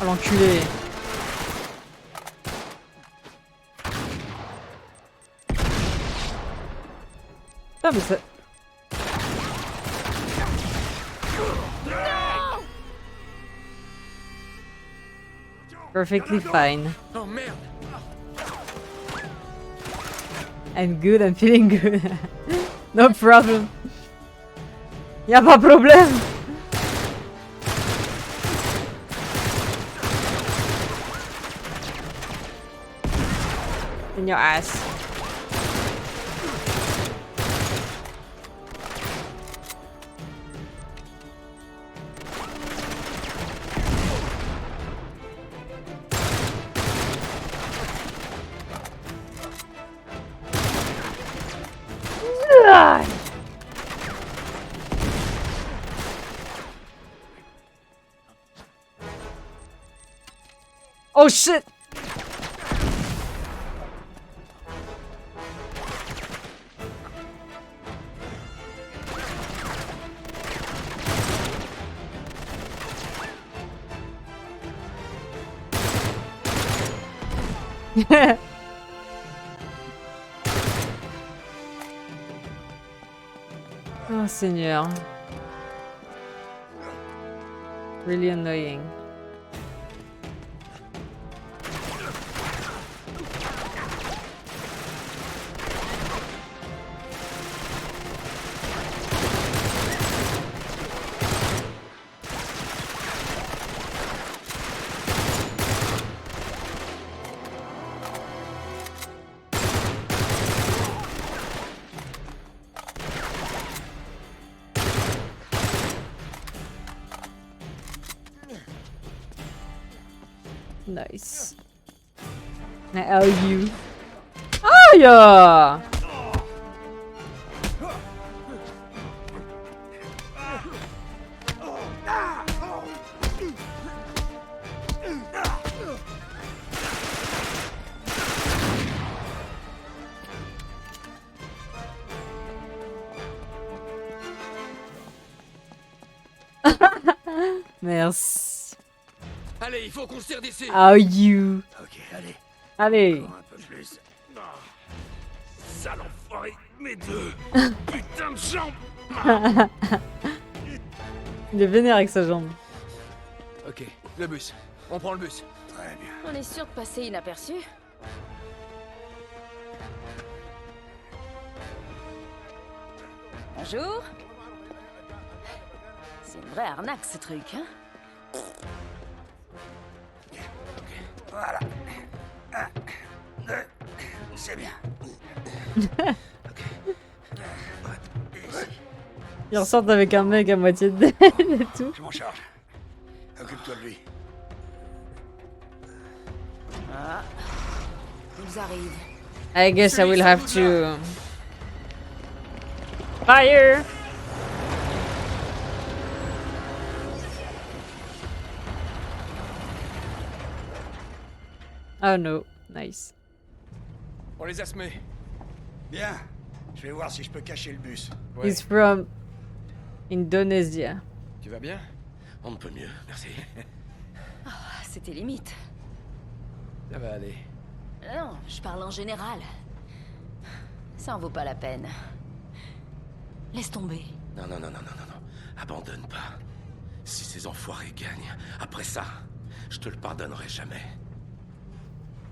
Oh l'enculé. Putain mais ça... Perfectly fine. Oh merde! I'm good, I'm feeling good. No problem. Y'a pas de problème. In your ass. Oh shit! Oh Seigneur. Really annoying. Nice. Now you. Oh yeah. Merci. Allez, il faut qu'on se tire d'ici. How you. Ok, allez. Allez. Encore un peu plus. Sale enfoiré, mes deux putain de jambes. Il est vénère avec sa jambe. Ok, le bus. On prend le bus. Très bien. On est sûr de passer inaperçu. Bonjour. C'est une vraie arnaque ce truc, hein? Voilà. Un, deux, c'est bien. Ils ressortent avec un mec à moitié de et tout. Je m'en charge. Occupe-toi de lui. Ah. Ils arrivent. I guess I will have to fire. Oh no, nice. On les a semés. Bien. Je vais voir si je peux cacher le bus. Ouais. He's from Indonesia. Tu vas bien? On ne peut mieux, merci. Ah, c'était limite. Ça va aller. Non, je parle en général. Ça en vaut pas la peine. Laisse tomber. Non, non, non, non, non, non, non. Abandonne pas. Si ces enfoirés gagnent, après ça, je te le pardonnerai jamais.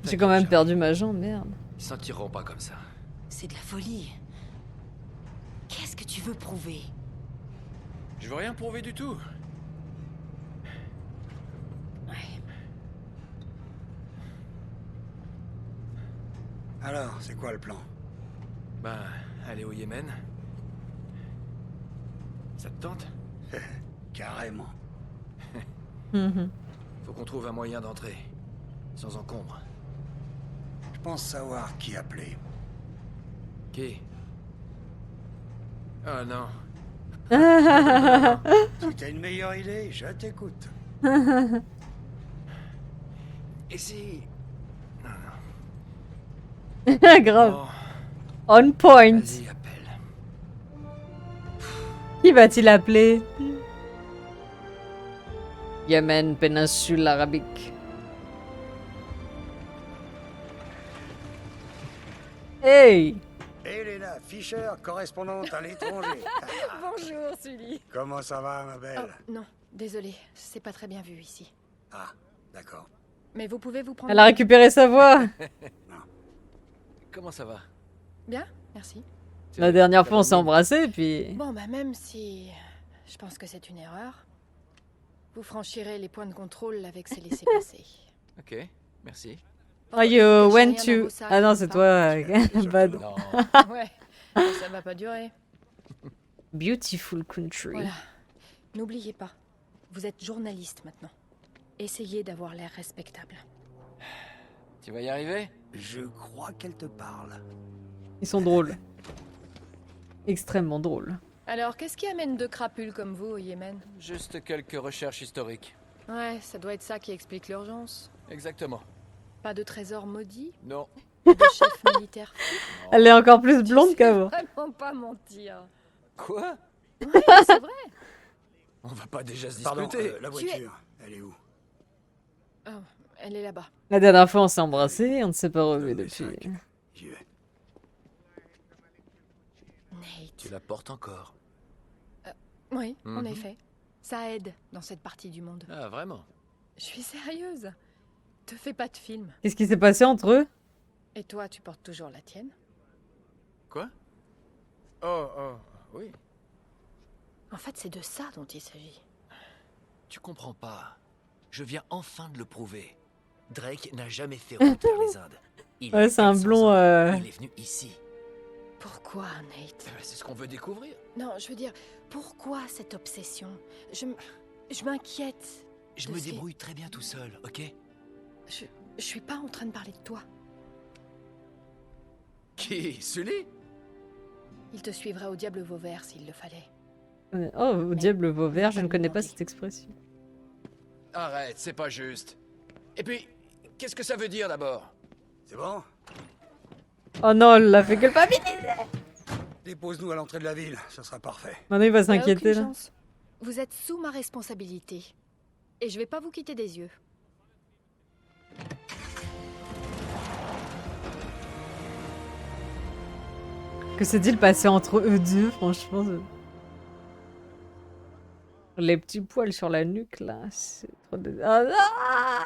J'ai quand même perdu ma jambe, merde. Ils s'en tireront pas comme ça. C'est de la folie. Qu'est-ce que tu veux prouver? Je veux rien prouver du tout. Ouais. Alors, c'est quoi le plan? Ben, aller au Yémen. Ça te tente? Carrément. Mhm. Faut qu'on trouve un moyen d'entrer. Sans encombre. Je pense savoir qui appeler. Qui? Oh non. Si t'as une meilleure idée, je t'écoute. Et si... Grave. Bon, On point. vas-y, appelle. Qui va-t-il appeler? Yémen, péninsule arabique. Hey! Elena Fischer, correspondante à l'étranger. Bonjour, Sully. Comment ça va, ma belle? Oh, non, désolé, c'est pas très bien vu ici. Ah, d'accord. Mais vous pouvez vous prendre... Elle a récupéré sa voix. Comment ça va? Bien, merci. La dernière fois, on s'est embrassés, puis... Bon, bah même si je pense que c'est une erreur, vous franchirez les points de contrôle avec ces laissés-passer. Ok, merci. Oh, you went to... Ah non, c'est toi, Bad. Non. Ouais, mais ça va pas durer. Beautiful country. Voilà. N'oubliez pas, vous êtes journaliste maintenant. Essayez d'avoir l'air respectable. Tu vas y arriver? Je crois qu'elle te parle. Ils sont drôles. Extrêmement drôles. Alors, qu'est-ce qui amène deux crapules comme vous au Yémen? Juste quelques recherches historiques. Ouais, ça doit être ça qui explique l'urgence. Exactement. Pas de trésor maudit? Non. Pas de chef militaire? Elle est encore plus blonde qu'avant. Vraiment pas mentir. Quoi? Ouais, c'est vrai. On va pas déjà se Pardon, disputer. la voiture, elle est où? Oh, elle est là-bas. La dernière fois, on s'est embrassés et on ne s'est pas revus Le depuis. V5. J'y vais. Tu Nate. la portes encore. Oui, en Mhm. effet. Ça aide dans cette partie du monde. Ah, vraiment? Je suis sérieuse. Te fais pas de film. Qu'est-ce qui s'est passé entre eux? Et toi, tu portes toujours la tienne? Quoi? Oh, oui. En fait, c'est de ça dont il s'agit. Tu comprends pas. Je viens enfin de le prouver. Drake n'a jamais fait route vers les Indes. Il Ouais, a c'est un 400 blond, ans. Il est venu ici. Pourquoi, Nate? Eh ben, c'est ce qu'on veut découvrir. Non, je veux dire, pourquoi cette obsession? Je m'inquiète. Je de me ce qui- débrouille très bien tout seul, ok? Je suis pas en train de parler de toi. Qui? Sully? Il te suivrait au diable Vauvert s'il le fallait. Oh, au diable Vauvert, je ne connais pas cette expression. Arrête, c'est pas juste. Et puis, qu'est-ce que ça veut dire d'abord? C'est bon? Oh non, elle l'a fait culpabiliser. Dépose-nous à l'entrée de la ville, ça sera parfait. Maintenant, il va Y a s'inquiéter aucune là. chance. Vous êtes sous ma responsabilité. Et je vais pas vous quitter des yeux. Que s'est-il passé entre eux deux, franchement? Les petits poils sur la nuque là, c'est trop... Ah, ah